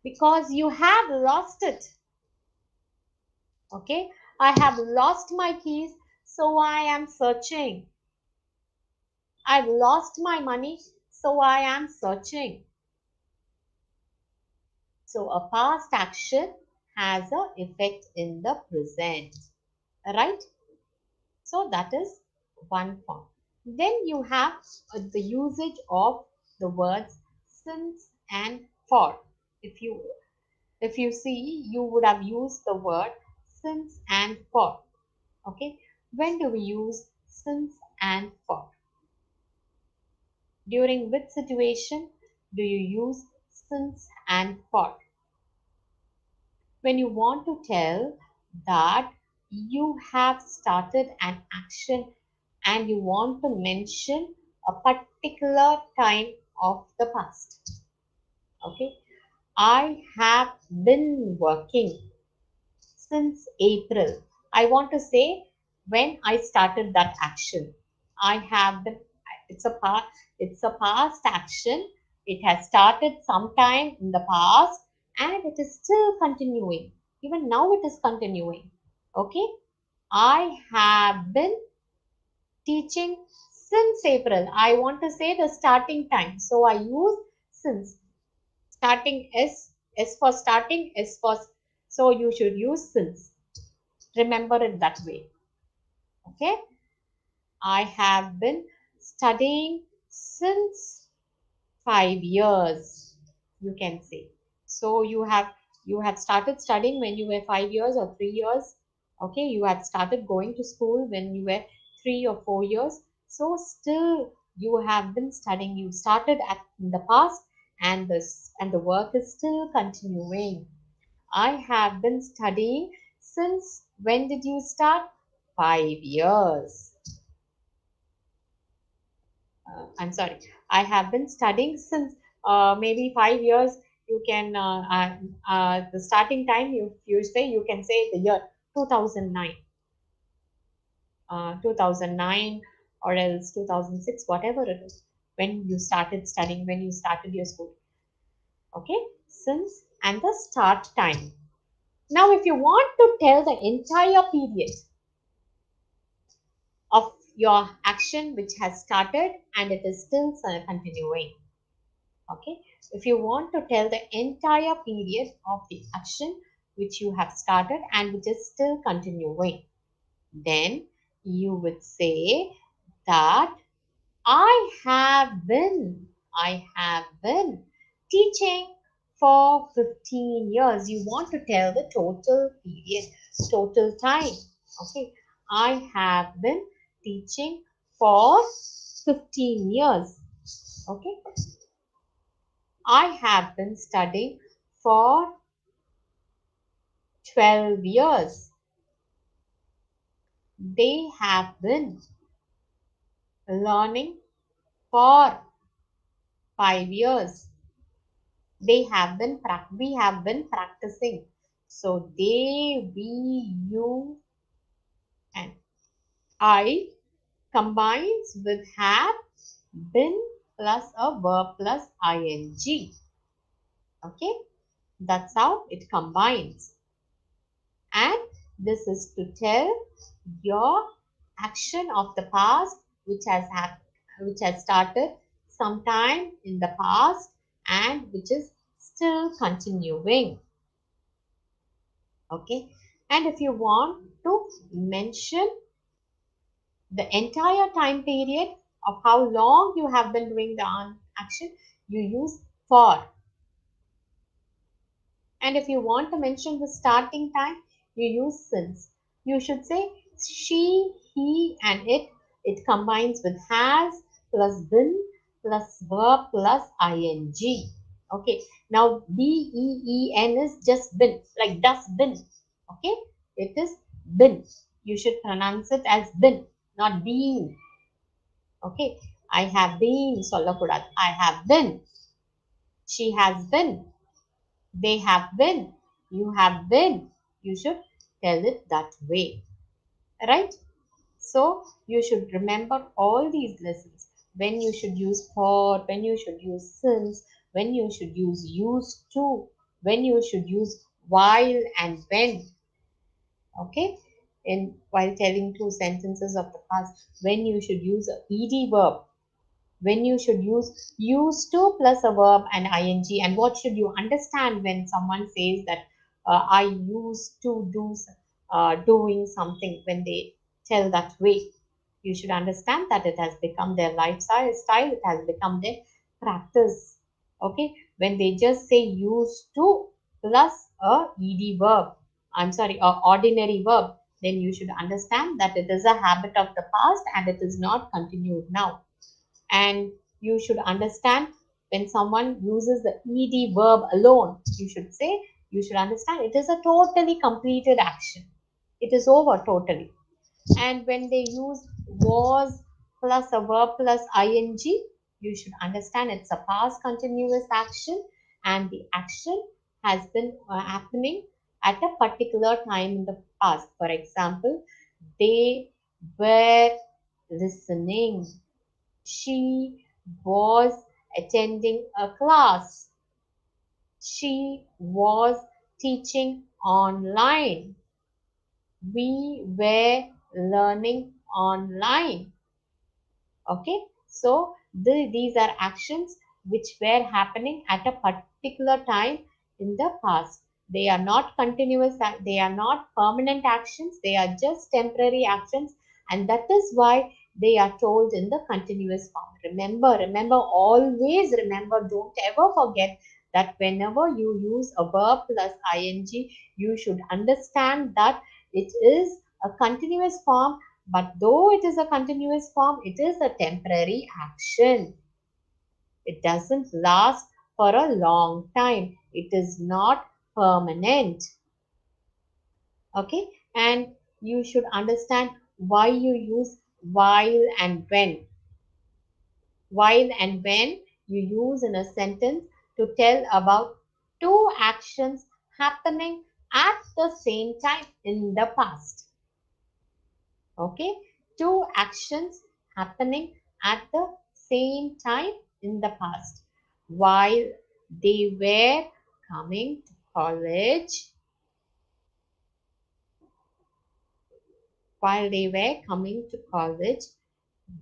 Because you have lost it. Okay, I have lost my keys, so I am searching. I've lost my money, so I am searching. So a past action has a effect in the present, right? So that is one form. Then you have the usage of the words since and for. If you if you see, you would have used the word since and for. Okay, when do we use since and for? During which situation do you use since and for? When you want to tell that you have started an action and you want to mention a particular time of the past. Okay, I have been working since April. I want to say when I started that action. I have been, it's a past, it's a past action. It has started sometime in the past and it is still continuing. Even now it is continuing. Okay. I have been teaching since April. I want to say the starting time. So I use since. Starting S for starting, S for, so you should use since. Remember it that way. Okay. I have been studying since 5 years, you can say. So you have started studying when you were 5 years or 3 years. Okay, you had started going to school when you were 3 or 4 years. So still you have been studying. You started at in the past, and the work is still continuing. I have been studying since, when did you start? 5 years. I'm sorry. I have been studying since maybe 5 years. You can, the starting time, you say, you can say the year 2009, 2009 or else 2006, whatever it is. when you started studying, when you started your school. Okay, since and the start time. Now, if you want to tell the entire period of your action which has started and it is still continuing, okay, if you want to tell the entire period of the action which you have started and which is still continuing, then you would say that I have been teaching for 15 years. You want to tell the total period, total time. Okay. I have been teaching for 15 years. Okay. I have been studying for 12 years. They have been learning for 5 years. We have been practicing. So they, we, you, and I combines with have been plus a verb plus ing. Okay, that's how it combines. And this is to tell your action of the past which has started sometime in the past and which is still continuing. Okay, and if you want to mention the entire time period of how long you have been doing the action, you use for. And if you want to mention the starting time, you use since. You should say she, he, and it combines with has plus been plus verb plus ing. Okay, now ben is just been, like dustbin. Okay, it is been. You should pronounce it as been, not been. Okay, I have been சொல்லக்கூடாது. I have been. She has been. They have been. You have been. You should tell it that way. Right? So you should remember all these lessons. When you should use for, when you should use since, when you should use used to, when you should use while and when. Okay, in while telling two sentences of the past, when you should use a ed verb, when you should use used to plus a verb and ing, and what should you understand when someone says that I used to do doing something. When they tell that way, you should understand that it has become their lifestyle, it has become their practice. Okay, when they just say used to plus a ed verb, I'm sorry, a ordinary verb, then you should understand that it is a habit of the past and it is not continued now. And you should understand when someone uses the ed verb alone, you should understand it is a totally completed action, it is over totally. And when they use was plus a verb plus ing, you should understand it's a past continuous action and the action has been happening at a particular time in the past. For example, they were listening, she was attending a class, she was teaching online, we were learning online. Okay, so these are actions which were happening at a particular time in the past. They are not continuous, they are not permanent actions, they are just temporary actions, and that is why they are told in the continuous form. Remember, always remember, don't ever forget that whenever you use a verb plus ing, you should understand that it is a continuous form. But though it is a continuous form, it is a temporary action. It doesn't last for a long time. It is not permanent. Okay, and you should understand why you use while and when. While and when you use in a sentence to tell about two actions happening at the same time in the past. Okay, two actions happening at the same time in the past. While they were coming to college,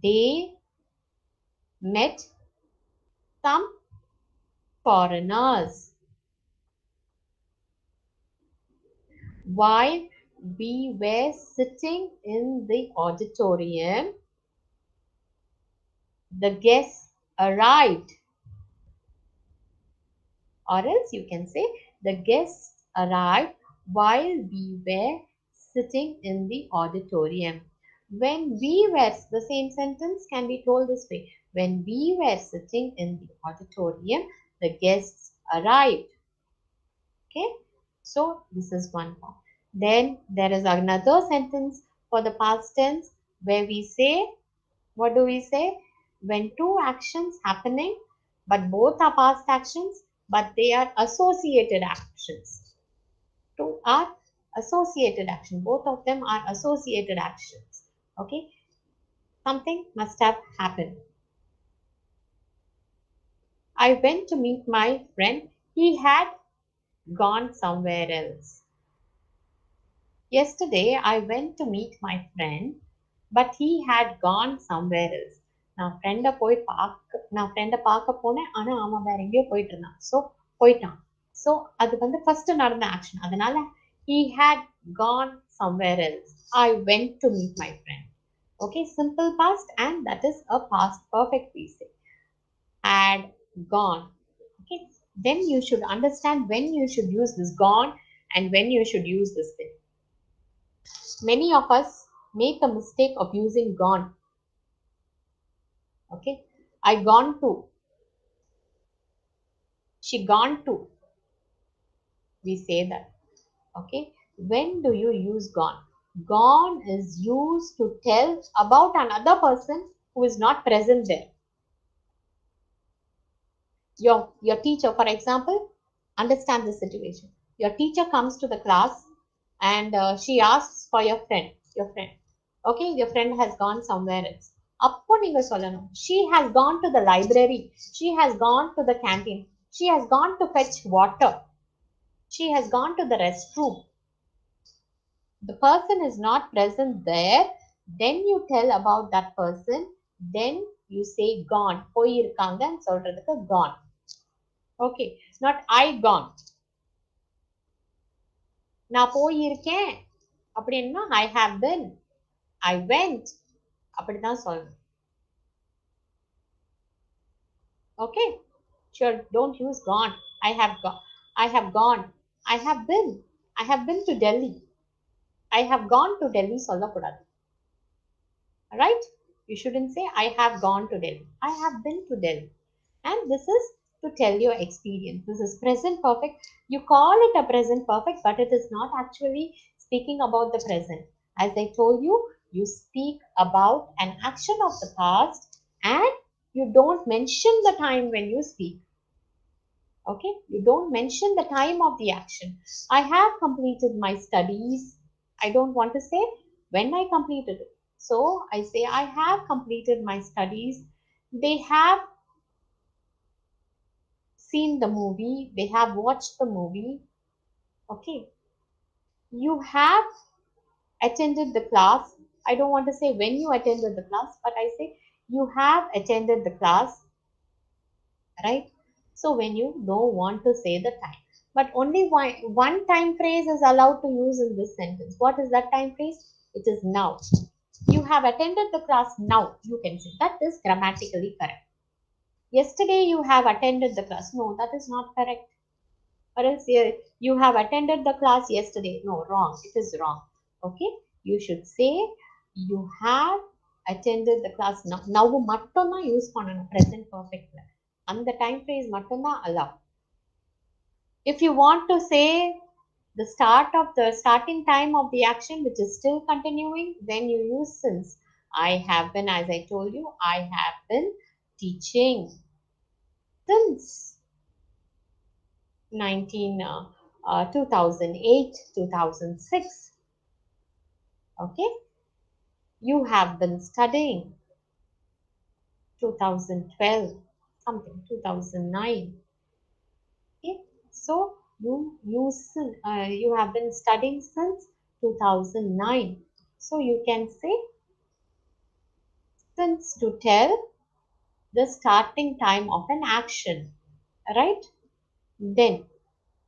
they met some foreigners. While we were sitting in the auditorium, the guests arrived. Or else you can say the guests arrived while we were sitting in the auditorium. When we were, the same sentence can be told this way. When we were sitting in the auditorium, the guests arrived. Okay, so this is one form. Then there is another sentence for the past tense where we say, what do we say? When two actions happening, but both are past actions, but they are associated actions. Two are associated action. Both of them are associated actions. Okay, something must have happened. I went to meet my friend. He had gone somewhere else. Yesterday, I went to meet my friend, but he had gone somewhere else. நான் ஃப்ரெண்டை பார்க்க போனேன், ஆனா அவன் வேற எங்கேயோ போயிட்டு இருந்தான். ஸோ போயிட்டான். ஸோ அது வந்து ஃபர்ஸ்ட் நடந்த ஆக்ஷன். அதனால he had gone somewhere else. I went to meet my friend. Okay, simple past, and that is a past perfect we say. Had gone. Okay, then you should understand when you should use this gone and when you should use this thing. Many of us make a mistake of using gone. Okay, I gone to, she gone to, we say that. Okay, when do you use gone? Gone is used to tell about another person who is not present there. Your teacher, for example, understand the situation. Your teacher comes to the class and she asks for your friend. Okay, your friend has gone somewhere else. அப்போ நீங்க சொல்லணும், she has gone to the library, she has gone to the canteen, she has gone to fetch water, she has gone to the restroom. The person is not present there, then you tell about that person, then you say gone. போயிருக்காங்கன்னு சொல்றதுக்கு gone. Okay, not I gone. நான் போயிருக்கேன் அப்படின்னா I have been, I went, அப்படிதான் சொல்லணும். Okay, sure, don't use gone. I have gone, I have gone, I have been to Delhi. I have gone to Delhi சொல்லக்கூடாது. Right, you shouldn't say I have gone to Delhi. I have been to Delhi. And this is to tell your experience. This is present perfect. You call it a present perfect, but it is not actually speaking about the present. As I told you, you speak about an action of the past and you don't mention the time when you speak. Okay, you don't mention the time of the action. I have completed my studies. I don't want to say when I completed it. So I say I have completed my studies. They have seen the movie, they have watched the movie. Okay, you have attended the class. I don't want to say when you attended the class, but I say you have attended the class, right? So when you don't want to say the time, but only one time phrase is allowed to use in this sentence. What is that time phrase? It is now. You have attended the class now, you can say. That is grammatically correct. Yesterday you have attended the class. No, that is not correct. Or else you have attended the class yesterday. No, wrong. It is wrong. Okay, you should say you have attended the class now. Now மட்டும் தான் use பண்ணணும் present perfectல. அந்த time phrase மட்டும் தான் allow. If you want to say the starting time of the action which is still continuing, then you use since. I have been, as I told you, I have been teaching since 2008, 2006. Okay, you have been studying. 2012, something 2009. Okay, so you have been studying since 2009. So you can say since to tell the starting time of an action, right? Then,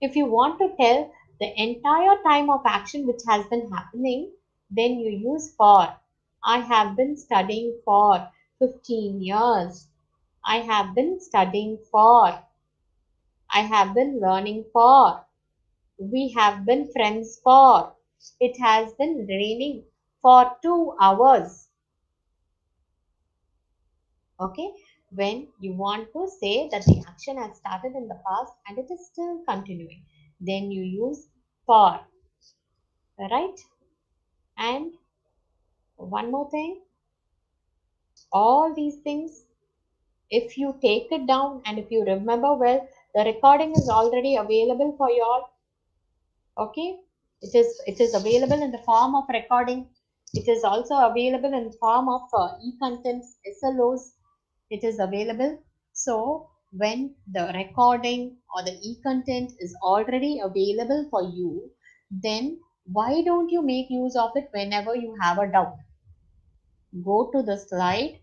if you want to tell the entire time of action which has been happening, then you use for. I have been studying for 15 years. I have been studying for. I have been learning for. We have been friends for. It has been raining for 2 hours. Okay, when you want to say that the action has started in the past and it is still continuing, then you use for, right? And one more thing, all these things, if you take it down and if you remember well, the recording is already available for you all. Okay, it is available in the form of recording. It is also available in the form of e-contents, SLOs. It is available. So when the recording or the e-content is already available for you, then why don't you make use of it whenever you have a doubt? Go to the slide,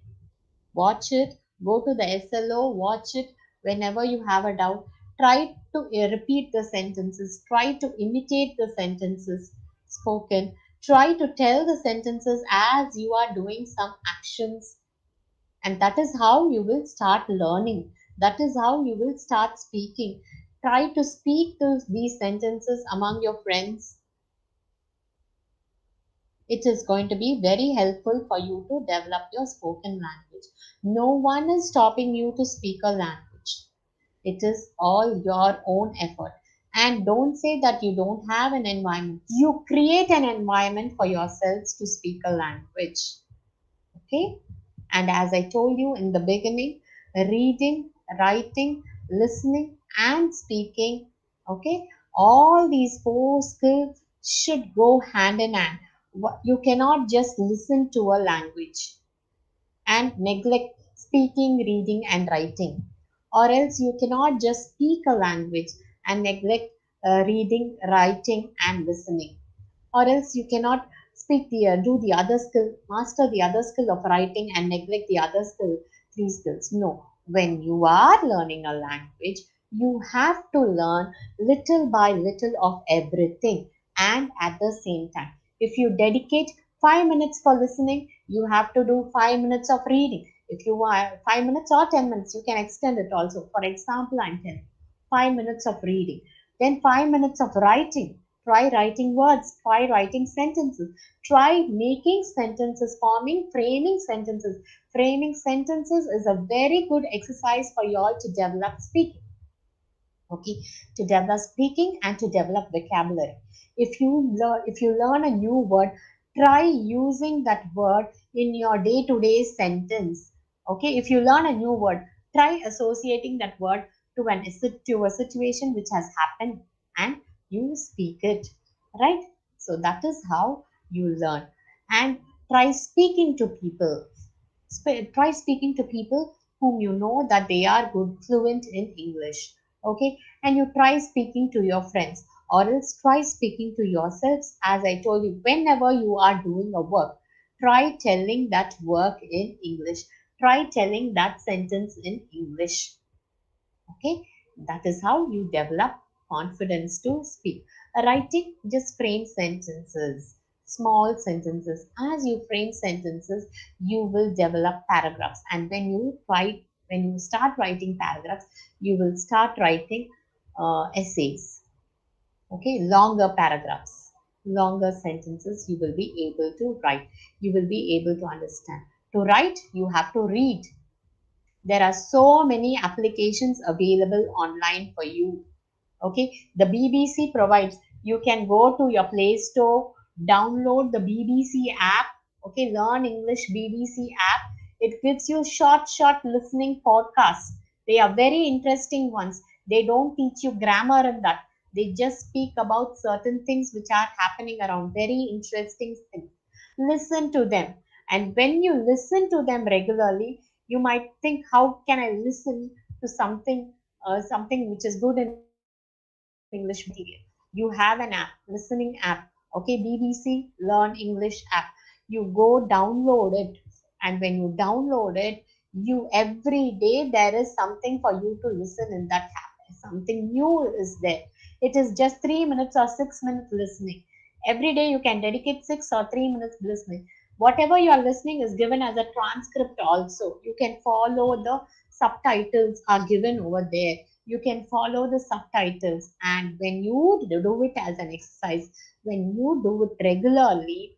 watch it, go to the SLO, watch it whenever you have a doubt. Try to repeat the sentences, try to imitate the sentences spoken, try to tell the sentences as you are doing some actions, and that is how you will start learning. That is how you will start speaking. Try to speak these sentences among your friends. It is going to be very helpful for you to develop your spoken language. No one is stopping you to speak a language. It is all your own effort. And don't say that you don't have an environment. You create an environment for yourselves to speak a language. Okay? And as I told you in the beginning, reading, writing, listening, and speaking, okay, all these four skills should go hand in hand. You cannot just listen to a language and neglect speaking, reading, and writing, or else you cannot just speak a language and neglect reading, writing, and listening, or else you cannot do the other skill, master the other skill of writing and neglect the other skill, three skills. No, when you are learning a language, you have to learn little by little of everything and at the same time. If you dedicate 5 minutes for listening, you have to do 5 minutes of reading. If you are 5 minutes or 10 minutes, you can extend it also. For example, I'm telling 5 minutes of reading, then 5 minutes of writing. Try writing words, try writing sentences, try making sentences, forming, framing sentences. Framing sentences is a very good exercise for you all to develop speaking. Okay, to develop speaking and to develop vocabulary. If you learn a new word, try using that word in your day-to-day sentence. Okay, if you learn a new word, try associating that word to a situation which has happened and you speak it, right? So that is how you learn. And try speaking to people. Try speaking to people whom you know that they are good fluent in English. Okay, and you try speaking to your friends, or else try speaking to yourselves. As I told you, whenever you are doing a work, try telling that work in English, try telling that sentence in English. Okay, that is how you develop confidence to speak. Writing, just frame sentences, small sentences. As you frame sentences, you will develop paragraphs, and when you start writing paragraphs, you will start writing essays. Okay, longer paragraphs, longer sentences you will be able to write, you will be able to understand. To write, you have to read. There are so many applications available online for you. Okay, the BBC provides, you can go to your Play Store, download the BBC app. Okay, learn English BBC app. It gives you short listening podcasts. They are very interesting ones. They don't teach you grammar and that, they just speak about certain things which are happening around, very interesting things. Listen to them, and when you listen to them regularly, You might think, how can I listen to something which is good in English material? You have an app, listening app, okay, BBC Learn English app. You go download it, and when you download it, you every day there is something for you to listen in that app. Something new is there. It is just 3 minutes or 6 minutes listening. Every day you can dedicate 6 or 3 minutes listening. Whatever you are listening is given as a transcript also. You can follow the subtitles are given over there. You can follow the subtitles, and when you do it as an exercise, when you do it regularly,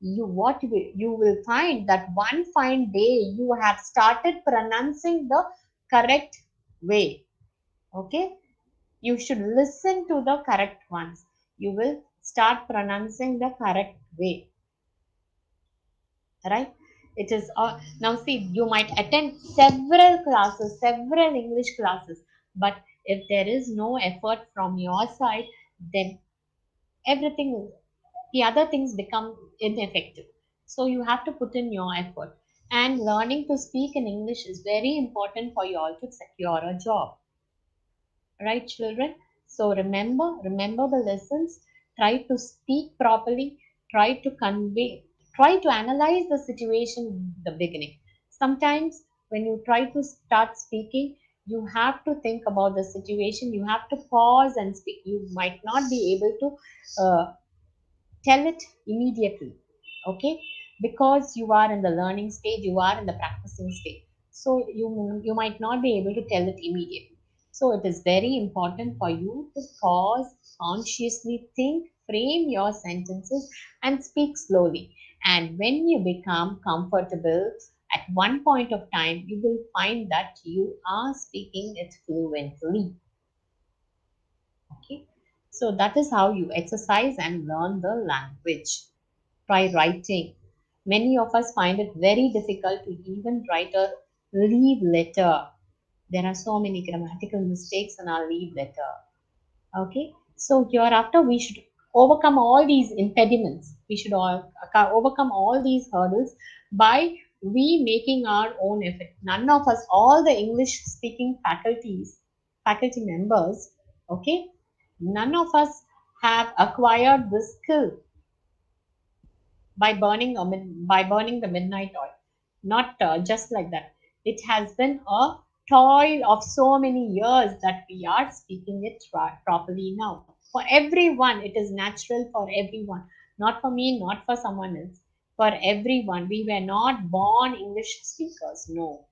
you will find that one fine day you have started pronouncing the correct way. Okay, you should listen to the correct ones. You will start pronouncing the correct way, right? It is now, see, you might attend several classes, several English classes, but if there is no effort from your side, then everything, the other things become ineffective. So you have to put in your effort, and learning to speak in English is very important for you all to secure a job. Right, children? So remember the lessons. Try to speak properly. Try to convey, try to analyze the situation in the beginning. Sometimes when you try to start speaking, you have to think about the situation. You have to pause and speak. You might not be able to uh, tell it immediately, okay, because you are in the learning stage, you are in the practicing stage. So you might not be able to tell it immediately. So it is very important for you to pause, consciously think, frame your sentences, and speak slowly. And when you become comfortable at one point of time, you will find that you are speaking it fluently. Okay, so that is how you exercise and learn the language. Try writing. Many of us find it very difficult to even write a leave letter. There are so many grammatical mistakes in our leave letter. Okay, so hereafter we should overcome all these impediments. We should overcome all these hurdles by we making our own effort. None of us, all the English speaking faculty members, okay, none of us have acquired this skill by burning the midnight oil. Not just like that. It has been a toil of so many years that we are speaking it properly now. For everyone, it is natural for everyone. Not for me, not for someone else. For everyone. We were not born English speakers. No,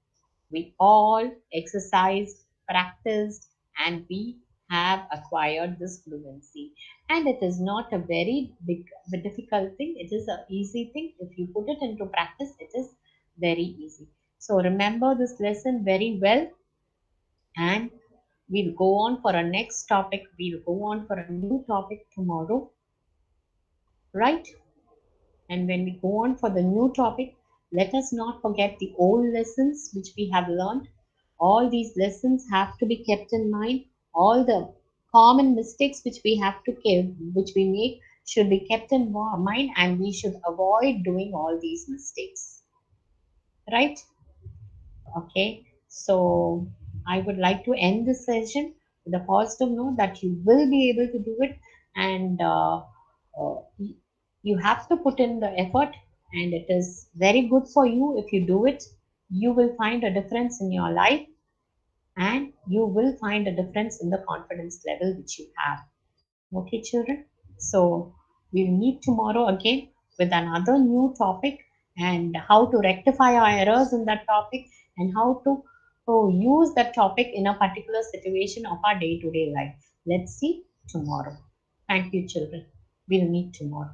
we all exercised, practiced, and we have acquired this fluency. And it is not a very big, difficult thing. It is an easy thing. If you put it into practice, it is very easy. So remember this lesson very well, and we'll go on for a next topic. We'll go on for a new topic tomorrow, right? And when we go on for the new topic, let us not forget the old lessons which we have learned. All these lessons have to be kept in mind. All the common mistakes which we have to keep, which we make, should be kept in mind, and we should avoid doing all these mistakes. Right? Okay. So I would like to end this session with a positive note that you will be able to do it, and you have to put in the effort, and it is very good for you if you do it. You will find a difference in your life, and you will find a difference in the confidence level which you have. Okay, children. So we'll meet tomorrow again with another new topic, and how to rectify our errors in that topic, and how to use that topic in a particular situation of our day to day life. Let's see tomorrow. Thank you, children. We'll meet tomorrow.